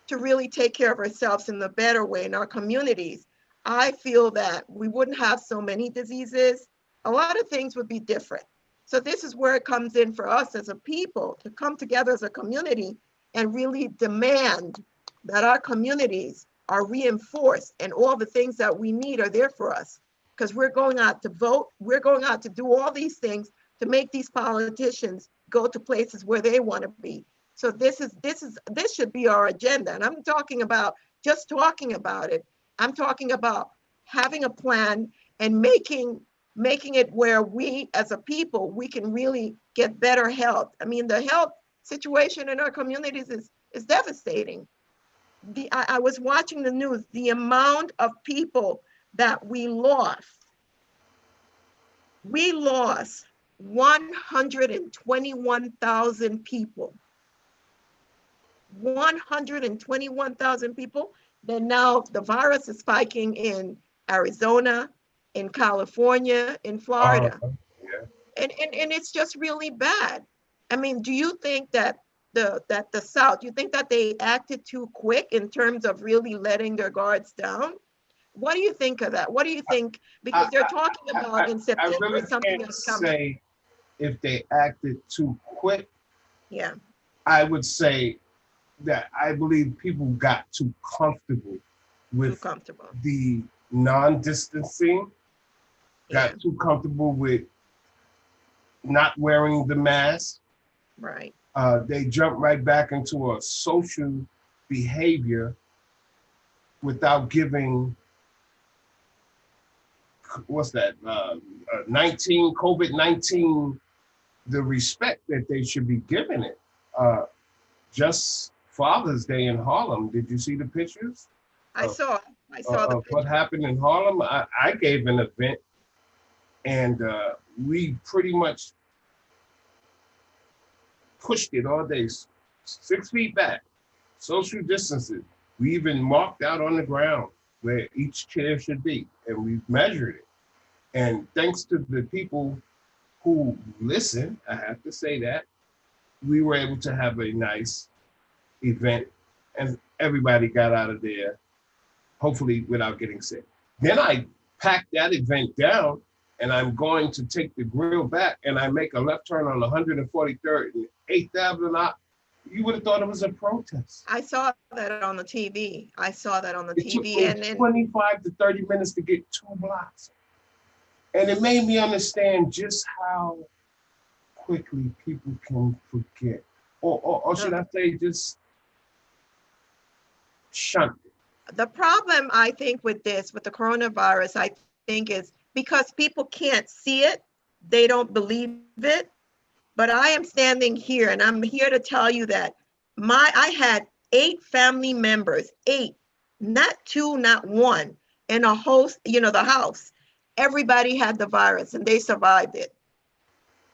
Speaker 1: to really take care of ourselves in the better way in our communities, I feel that we wouldn't have so many diseases. A lot of things would be different. So this is where it comes in for us as a people to come together as a community and really demand that our communities are reinforced and all the things that we need are there for us. Because we're going out to vote, we're going out to do all these things to make these politicians go to places where they want to be. So this should be our agenda. And I'm talking about just talking about it. I'm talking about having a plan and making it where we as a people, we can really get better health. I mean, the health situation in our communities is devastating. I was watching the news, the amount of people that we lost 121,000 people. 121,000 people. Then now the virus is spiking in Arizona, in California, in Florida.
Speaker 2: Yeah.
Speaker 1: And it's just really bad. I mean, do you think that the South, you think that they acted too quick in terms of really letting their guards down? What do you think of that? What do you think? Because they're talking about in
Speaker 2: I
Speaker 1: September
Speaker 2: really
Speaker 1: something
Speaker 2: can't
Speaker 1: is coming.
Speaker 2: say if they acted too quick.
Speaker 1: Yeah.
Speaker 2: I would say that I believe people got too comfortable with
Speaker 1: Too comfortable.
Speaker 2: the non-distancing,
Speaker 1: Yeah.
Speaker 2: got too comfortable with not wearing the mask.
Speaker 1: Right.
Speaker 2: They jumped right back into a social behavior without giving what's that 19 COVID-19 the respect that they should be giving it. Just Father's Day in Harlem. Did you see the pictures?
Speaker 1: I saw the
Speaker 2: What
Speaker 1: picture.
Speaker 2: happened in Harlem? I gave an event, and we pretty much pushed it all day, 6 feet back, social distancing. We even marked out on the ground where each chair should be, and we measured it. And thanks to the people who listen, I have to say that, we were able to have a nice event and everybody got out of there, hopefully without getting sick. Then I packed that event down and I'm going to take the grill back and I make a left turn on 143rd and 8th Avenue. You would have thought it was a protest.
Speaker 1: I saw that on the TV. I saw that on the
Speaker 2: It took
Speaker 1: TV,
Speaker 2: me
Speaker 1: and
Speaker 2: 25 to 30 minutes to get 2 blocks. And it made me understand just how quickly people can forget. Or should I say just shunt it.
Speaker 1: the problem I think with this, with the coronavirus, I think is because people can't see it, they don't believe it. But I am standing here and I'm here to tell you that I had 8 family members, 8, not 2, not 1, in a host, the house. Everybody had the virus and they survived it.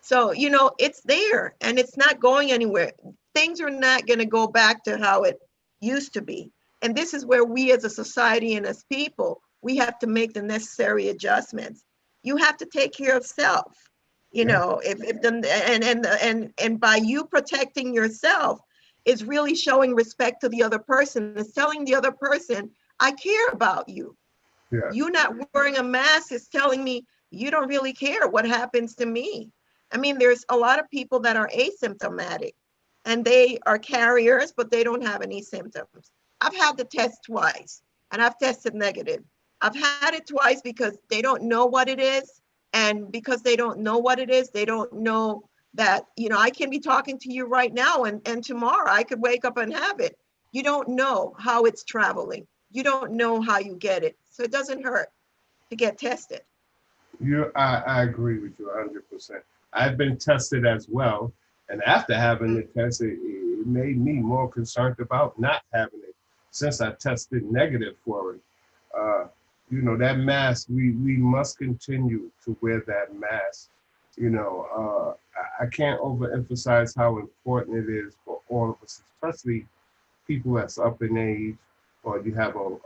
Speaker 1: So, it's there and it's not going anywhere. Things are not going to go back to how it used to be. And this is where we as a society and as people, we have to make the necessary adjustments. You have to take care of self. If the and by you protecting yourself is really showing respect to the other person. It's telling the other person, I care about you.
Speaker 2: Yeah.
Speaker 1: You not wearing a mask is telling me you don't really care what happens to me. I mean, there's a lot of people that are asymptomatic and they are carriers, but they don't have any symptoms. I've had the test twice and I've tested negative. I've had it twice because they don't know what it is. And because they don't know what it is, they don't know that, I can be talking to you right now and tomorrow I could wake up and have it. You don't know how it's traveling. You don't know how you get it. So it doesn't hurt to get tested.
Speaker 2: I agree with you 100%. I've been tested as well. And after having the test, it made me more concerned about not having it since I tested negative for it. That mask, we must continue to wear that mask. I can't overemphasize how important it is for all of us, especially people that's up in age or you have a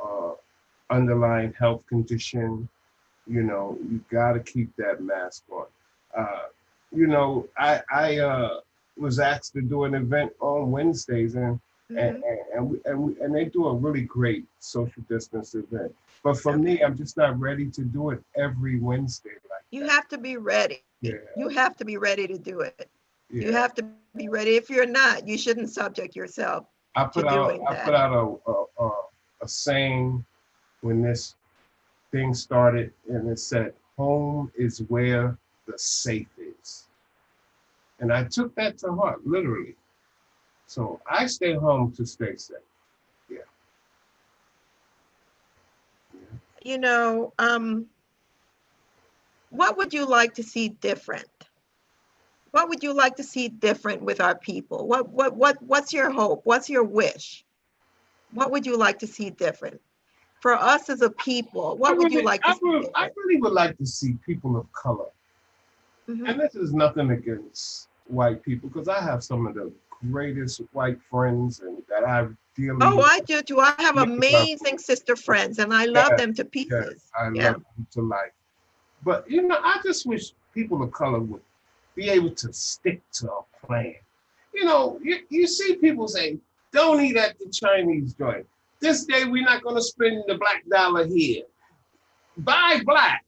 Speaker 2: underlying health condition. You got to keep that mask on. I was asked to do an event on Wednesdays, and they do a really great social distance event. But for me, I'm just not ready to do it every Wednesday like
Speaker 1: You
Speaker 2: that.
Speaker 1: have to be ready.
Speaker 2: Yeah.
Speaker 1: You have to be ready to do it.
Speaker 2: Yeah.
Speaker 1: You have to be ready. If you're not, you shouldn't subject yourself to doing that.
Speaker 2: I put out a saying when this thing started, and it said, "Home is where the safe is." And I took that to heart, literally. So I stay home to stay safe. Yeah.
Speaker 1: What would you like to see different? What would you like to see different with our people? What's your hope? What's your wish? What would you like to see different? For us as a people, what would you like to see different?
Speaker 2: I really would like to see people of color.
Speaker 1: Mm-hmm.
Speaker 2: And this is nothing against white people, because I have some of the greatest white friends and that I've dealing with.
Speaker 1: Oh, I do too. I have amazing sister friends and I love them to pieces.
Speaker 2: I love them to life. But, I just wish people of color would be able to stick to a plan. You see people say, don't eat at the Chinese joint. This day, we're not going to spend the black dollar here. Buy black.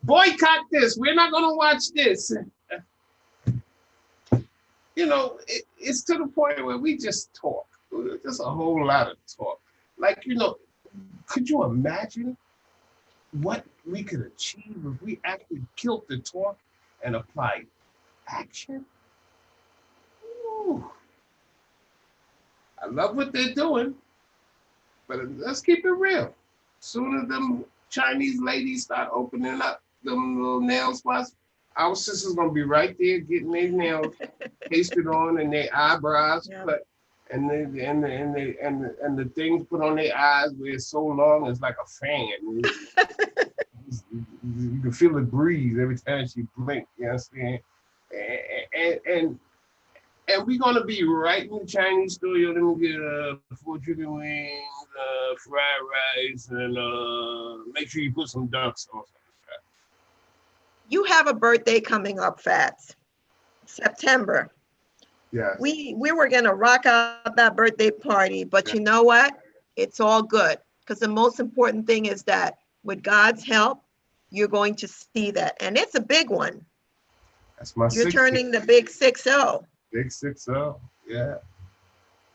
Speaker 2: Boycott this. We're not going to watch this. It's to the point where we just talk. Just a whole lot of talk. Like, could you imagine what we could achieve if we actually killed the talk and applied action? Ooh. I love what they're doing, but let's keep it real. Soon as them Chinese ladies start opening up them little nail spots, our sisters gonna be right there getting their nails pasted on and their eyebrows cut, and the things put on their eyes where it's so long it's like a fan. You can feel it breathe every time she blink. You understand? And we're gonna be right in the Chinese store. Let me get 4 chicken wings, fried rice, and make sure you put some duck sauce.
Speaker 1: You have a birthday coming up, Fats. September.
Speaker 2: Yes.
Speaker 1: We were gonna rock out that birthday party, but you know what? It's all good, because the most important thing is that with God's help, you're going to see that, and it's a big one.
Speaker 2: That's my
Speaker 1: You're
Speaker 2: 60.
Speaker 1: turning the big 6-0.
Speaker 2: Big 6-0. Yeah.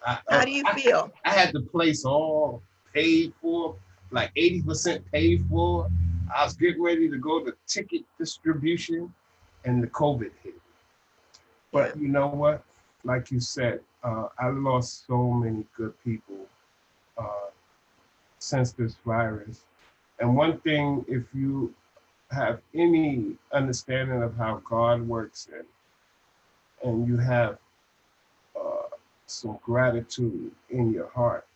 Speaker 1: How do you feel?
Speaker 2: I had the place all paid for, like 80% paid for. I was getting ready to go to ticket distribution, and the COVID hit. But you know what? Like you said, I lost so many good people uh, since this virus. And one thing, if you have any understanding of how God works and you have some gratitude in your heart,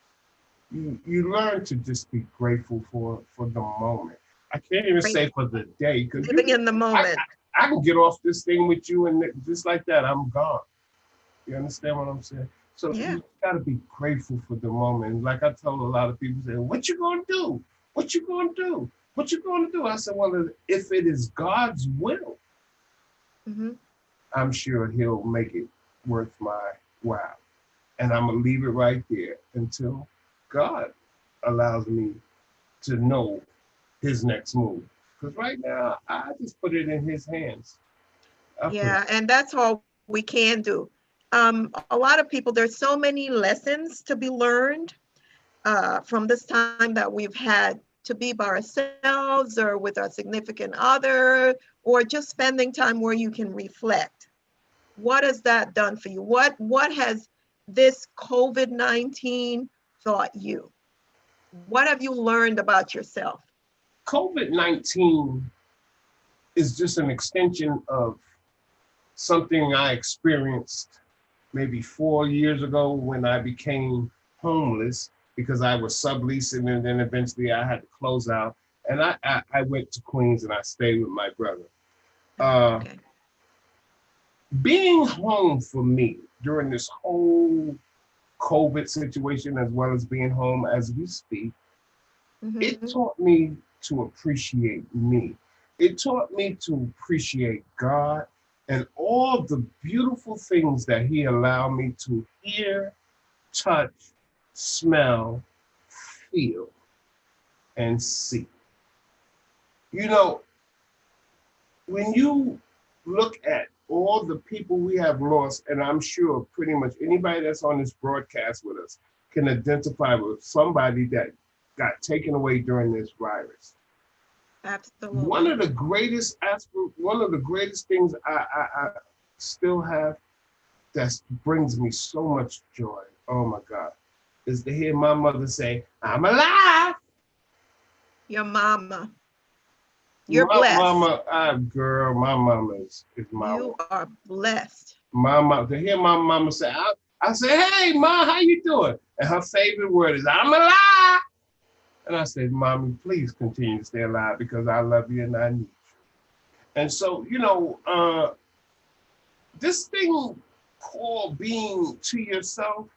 Speaker 2: you learn to just be grateful for the moment. I can't even say for the day, because
Speaker 1: Living in the moment.
Speaker 2: I can get off this thing with you and just like that, I'm gone. You understand what I'm saying? So you gotta be grateful for the moment. Like I told a lot of people, say, "What you gonna do? What you gonna do? What you gonna do?" I said, "Well, if it is God's will, I'm sure He'll make it worth my while." And I'm gonna leave it right there until God allows me to know His next move. Because right now, I just put it in His hands.
Speaker 1: And that's all we can do. A lot of people, there's so many lessons to be learned from this time that we've had to be by ourselves or with our significant other, or just spending time where you can reflect. What has that done for you? What has this COVID-19 taught you? What have you learned about yourself?
Speaker 2: COVID-19 is just an extension of something I experienced maybe 4 years ago when I became homeless because I was subleasing, and then eventually I had to close out. And I went to Queens and I stayed with my brother. Being home for me during this whole COVID situation, as well as being home as we speak, it taught me to appreciate me. It taught me to appreciate God and all the beautiful things that He allowed me to hear, touch, smell, feel, and see. You know, when you look at all the people we have lost, and I'm sure pretty much anybody that's on this broadcast with us can identify with somebody that got taken away during this virus.
Speaker 1: Absolutely.
Speaker 2: One of the greatest things I still have that brings me so much joy, oh my God, is to hear my mother say, "I'm alive."
Speaker 1: Your mama. You're blessed.
Speaker 2: Girl, my mama is my
Speaker 1: You are blessed.
Speaker 2: Mama, to hear my mama say, I say, "Hey, Ma, how you doing?" And her favorite word is, "I'm alive." And I said, "Mommy, please continue to stay alive because I love you and I need you." And so, this thing called being to yourself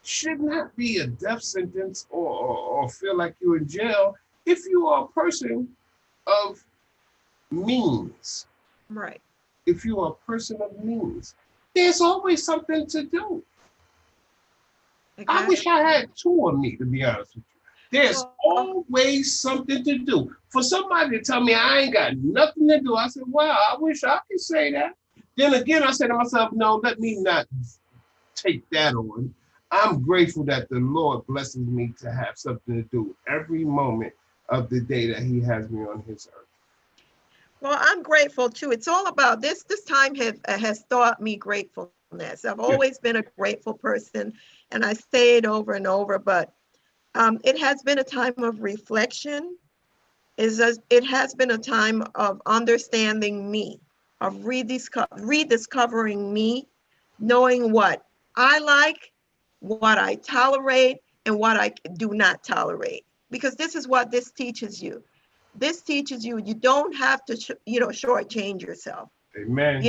Speaker 2: should not be a death sentence or feel like you're in jail if you are a person of means.
Speaker 1: Right.
Speaker 2: If you are a person of means, there's always something to do. Exactly. I wish I had two of me, to be honest with you. There's always something to do. For somebody to tell me I ain't got nothing to do, I said, wow, I wish I could say that. Then again, I said to myself, no, let me not take that on. I'm grateful that the Lord blesses me to have something to do every moment of the day that He has me on His earth.
Speaker 1: Well, I'm grateful too. It's all about this. This time has taught me gratefulness. I've always been a grateful person, and I say it over and over, but it has been a time of reflection. It has been a time of understanding me, of rediscovering me, knowing what I like, what I tolerate, and what I do not tolerate. Because this is what this teaches you. This teaches you don't have to shortchange yourself.
Speaker 2: Amen.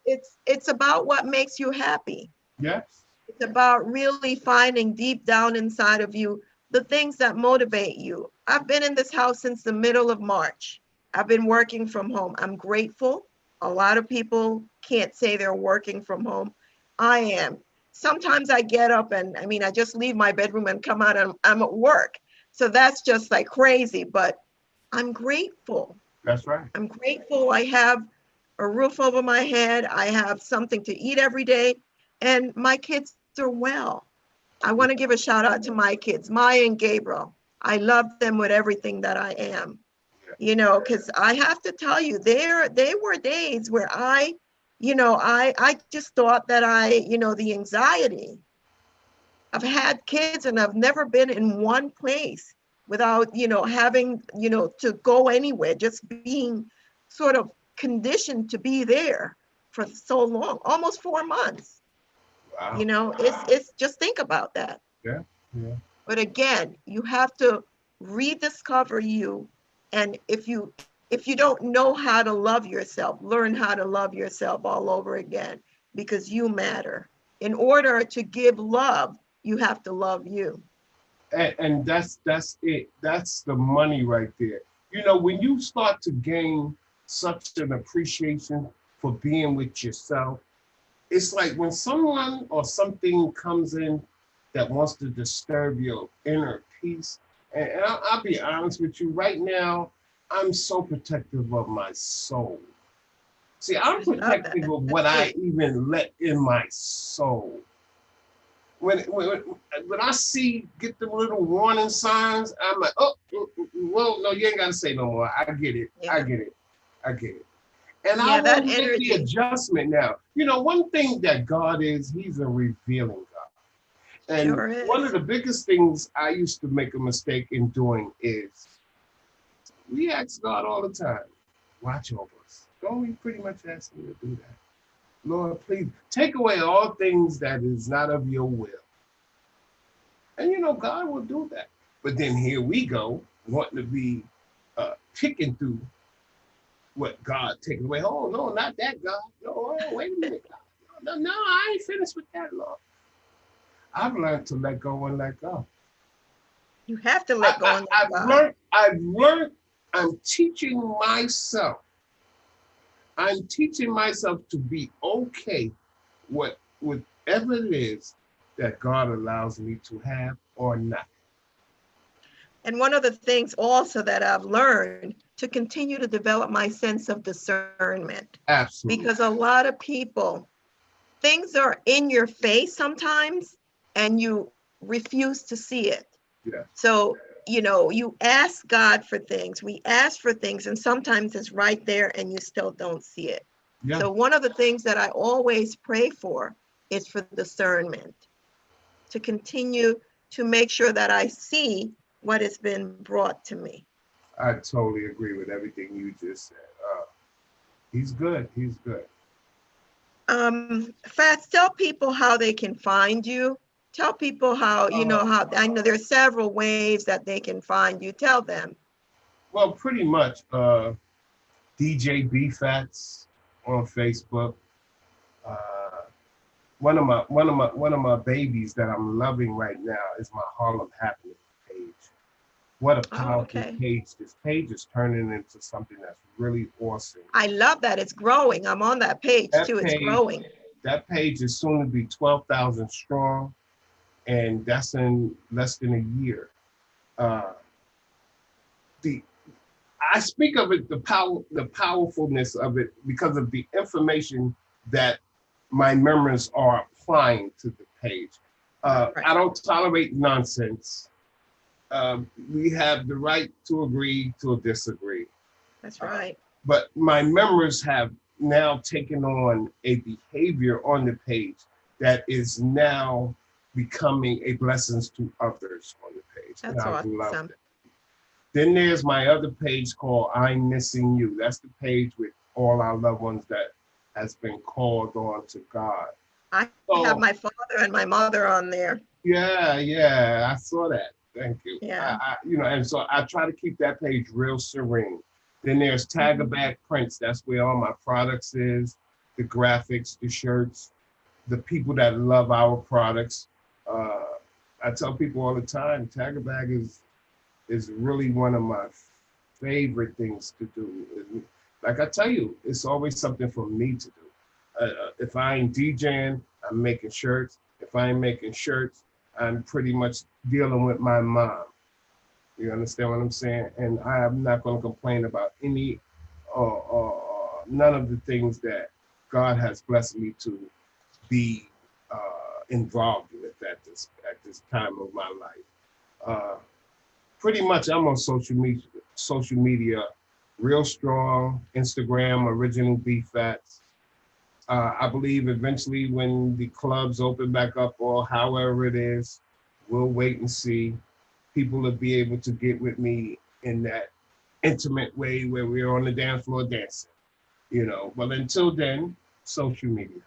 Speaker 1: It's about what makes you happy.
Speaker 2: Yes.
Speaker 1: It's about really finding deep down inside of you the things that motivate you. I've been in this house since the middle of March. I've been working from home. I'm grateful. A lot of people can't say they're working from home. I am. Sometimes I get up and I just leave my bedroom and come out and I'm at work. So that's just like crazy, but I'm grateful.
Speaker 2: That's right.
Speaker 1: I'm grateful I have a roof over my head. I have something to eat every day, and my kids are well. I want to give a shout out to my kids, Maya and Gabriel. I love them with everything that I am, because I have to tell you, they were days where I just thought that the anxiety. I've had kids and I've never been in one place without, having, to go anywhere, just being sort of conditioned to be there for so long, almost 4 months.
Speaker 2: Wow.
Speaker 1: It's just think about that.
Speaker 2: Yeah. Yeah.
Speaker 1: But again, you have to rediscover you. And if you don't know how to love yourself, learn how to love yourself all over again, because you matter. In order to give love, you have to love you.
Speaker 2: And that's it. That's the money right there. When you start to gain such an appreciation for being with yourself, it's like when someone or something comes in that wants to disturb your inner peace. And I'll be honest with you, right now, I'm so protective of my soul. See, I'm
Speaker 1: I love that.
Speaker 2: protective of
Speaker 1: That's
Speaker 2: what I
Speaker 1: good.
Speaker 2: even let in my soul. When I get the little warning signs, I'm like, oh, well, no, you ain't got to say no more. I get it. I
Speaker 1: Yeah.
Speaker 2: get it. I get it. And I
Speaker 1: Yeah, that
Speaker 2: will make the
Speaker 1: energy.
Speaker 2: adjustment now. One thing that God is, he's a revealing God. And
Speaker 1: Sure
Speaker 2: one of
Speaker 1: is.
Speaker 2: the biggest things I used to make a mistake in doing is we ask God all the time, watch over us. Don't we pretty much ask him to do that? Lord, please take away all things that is not of your will. And God will do that. But then here we go, wanting to be picking through what God taking away. Oh, no, not that God. No, wait a minute. No, I ain't finished with that, Lord. I've learned to let go and let go.
Speaker 1: You have to let go and let
Speaker 2: I've
Speaker 1: God.
Speaker 2: learned, I'm teaching myself. I'm teaching myself to be okay with whatever it is that God allows me to have or not.
Speaker 1: And one of the things also that I've learned to continue to develop my sense of discernment,
Speaker 2: Absolutely.
Speaker 1: because a lot of people, things are in your face sometimes and you refuse to see it.
Speaker 2: Yeah.
Speaker 1: So, you ask God for things, we ask for things, and sometimes it's right there and you still don't see it.
Speaker 2: Yeah.
Speaker 1: So one of the things that I always pray for is for discernment, to continue to make sure that I see what has been brought to me.
Speaker 2: I totally agree with everything you just said. He's good. He's good.
Speaker 1: Fats, tell people how they can find you. Tell people how, how I know there's several ways that they can find you. Tell them.
Speaker 2: Well, pretty much DJ B Fats on Facebook. Uh, one of my babies that I'm loving right now is my Harlem Happening page. What a
Speaker 1: Oh,
Speaker 2: powerful
Speaker 1: okay.
Speaker 2: page. This page is turning into something that's really awesome.
Speaker 1: I love that. It's growing. I'm on that page
Speaker 2: That
Speaker 1: too. It's
Speaker 2: page,
Speaker 1: growing.
Speaker 2: that page is soon to be 12,000 strong, and that's in less than a year. Uh, the I speak of it, the powerfulness of it, because of the information that my members are applying to the page.
Speaker 1: Right.
Speaker 2: I don't tolerate nonsense. We have the right to agree to disagree.
Speaker 1: That's right.
Speaker 2: But my members have now taken on a behavior on the page that is now becoming a blessing to others on the page.
Speaker 1: That's
Speaker 2: and I've loved
Speaker 1: awesome.
Speaker 2: it. Then there's my other page called I'm Missing You. That's the page with all our loved ones that has been called on to God.
Speaker 1: I have
Speaker 2: So
Speaker 1: my father and my mother on there.
Speaker 2: yeah, I saw that. Thank you.
Speaker 1: Yeah.
Speaker 2: And so I try to keep that page real serene. Then there's Taggerback Prints. That's where all my products is, the graphics, the shirts, the people that love our products. I tell people all the time, Taggerback is really one of my favorite things to do. Like I tell you, it's always something for me to do. If I ain't DJing, I'm making shirts. If I ain't making shirts, I'm pretty much dealing with my mom. You understand what I'm saying? And I am not going to complain about any none of the things that God has blessed me to be involved with at this time of my life. Pretty much, I'm on social media, real strong. Instagram, Original B Fats. I believe eventually when the clubs open back up, or however it is, we'll wait and see. People will be able to get with me in that intimate way where we're on the dance floor dancing, But until then, social media.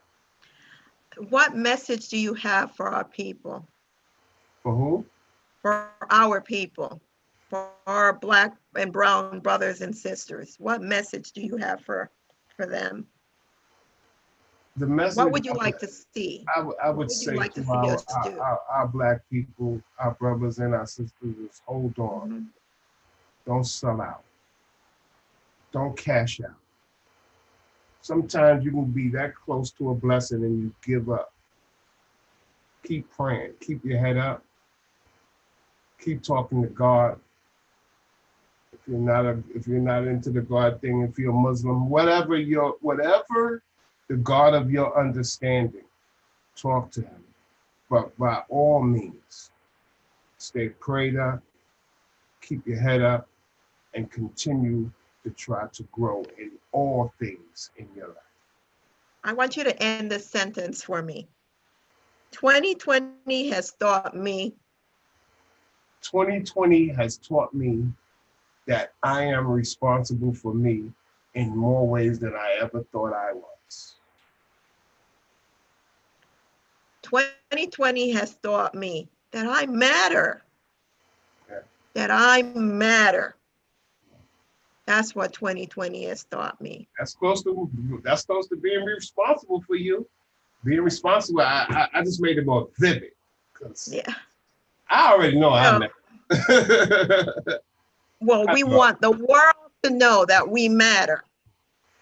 Speaker 1: What message do you have for our people?
Speaker 2: For who?
Speaker 1: For our people, for our Black and brown brothers and sisters. What message do you have for them?
Speaker 2: The message.
Speaker 1: What would you like to see?
Speaker 2: I would say
Speaker 1: like
Speaker 2: to
Speaker 1: to see us do?
Speaker 2: our Black people, our brothers and our sisters, is hold on.
Speaker 1: Mhm.
Speaker 2: Don't sell out. Don't cash out. Sometimes you can be that close to a blessing and you give up. Keep praying. Keep your head up. Keep talking to God. If you're not into the God thing, if you're a Muslim, whatever the God of your understanding, talk to him. But by all means, stay prayed up, keep your head up, and continue to try to grow in all things in your life.
Speaker 1: I want you to end this sentence for me. 2020 has taught me.
Speaker 2: 2020 has taught me that I am responsible for me in more ways than I ever thought I was.
Speaker 1: 2020 has taught me that I matter.
Speaker 2: Yeah.
Speaker 1: That I matter. That's what 2020 has taught me.
Speaker 2: That's close to being responsible for you. Being responsible, I just made it more vivid.
Speaker 1: Yeah.
Speaker 2: I already know I matter.
Speaker 1: Well, we want the world to know that we matter.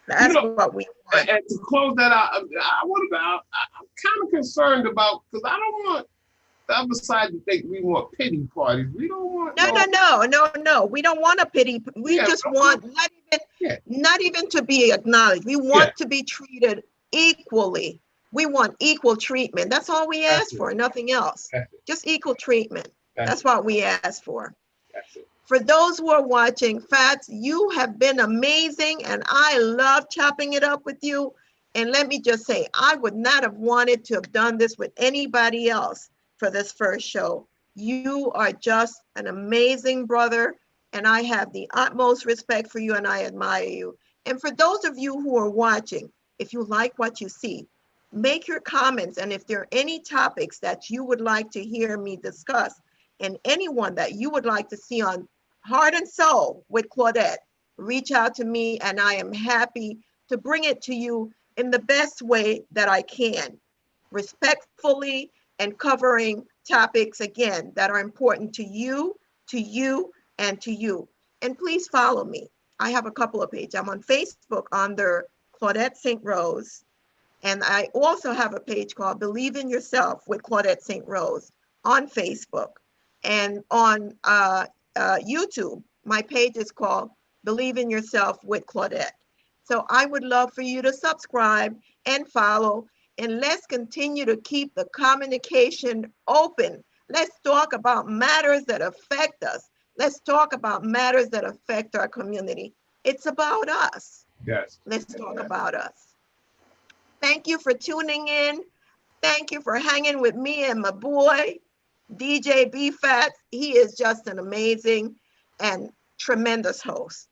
Speaker 1: That's what we want.
Speaker 2: And to close that out, I'm kind of concerned about, because I don't want the other side to think we want pity parties. We don't want
Speaker 1: No. We don't want a pity. We just want not even to be acknowledged. We want to be treated equally. We want equal treatment. That's all we ask for, nothing else. Just equal treatment. That's what we ask for.
Speaker 2: That's it.
Speaker 1: For those who are watching, Fats, you have been amazing, and I love chopping it up with you. And let me just say, I would not have wanted to have done this with anybody else for this first show. You are just an amazing brother, and I have the utmost respect for you, and I admire you. And for those of you who are watching, if you like what you see, make your comments. And if there are any topics that you would like to hear me discuss, and anyone that you would like to see on Heart and Soul with Claudette, reach out to me, and I am happy to bring it to you in the best way that I can, respectfully, and covering topics, again, that are important to you, and to you. And please follow me. I have a couple of pages. I'm on Facebook under Claudette St. Rose, and I also have a page called Believe in Yourself with Claudette St. Rose on Facebook. And on YouTube, my page is called Believe in Yourself with Claudette. So I would love for you to subscribe and follow, and let's continue to keep the communication open. Let's talk about matters that affect us. Let's talk about matters that affect our community. It's about us.
Speaker 2: Yes.
Speaker 1: Let's talk about us. Thank you for tuning in. Thank you for hanging with me and my boy, DJ B Fats. He is just an amazing and tremendous host.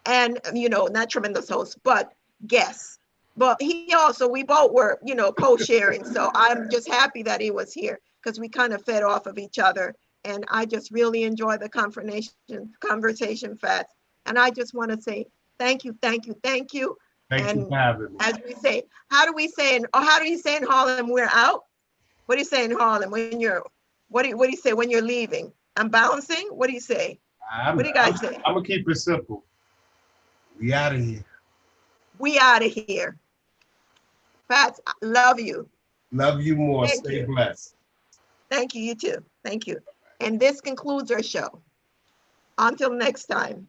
Speaker 1: And, not tremendous host, but guest. But we both were, co-sharing. So I'm just happy that he was here, because we kind of fed off of each other. And I just really enjoy the conversation, Fats. And I just want to say thank you.
Speaker 2: Thank you for having me.
Speaker 1: As we say, how do you say in Harlem, we're out? What do you say in Harlem what do you say when you're leaving? I'm bouncing? What do you say? What do you guys say?
Speaker 2: I'm going to keep it simple. We out of here.
Speaker 1: We out of here. Fats, love you.
Speaker 2: Love you more. Stay blessed.
Speaker 1: Thank you. You too. Thank you. And this concludes our show. Until next time.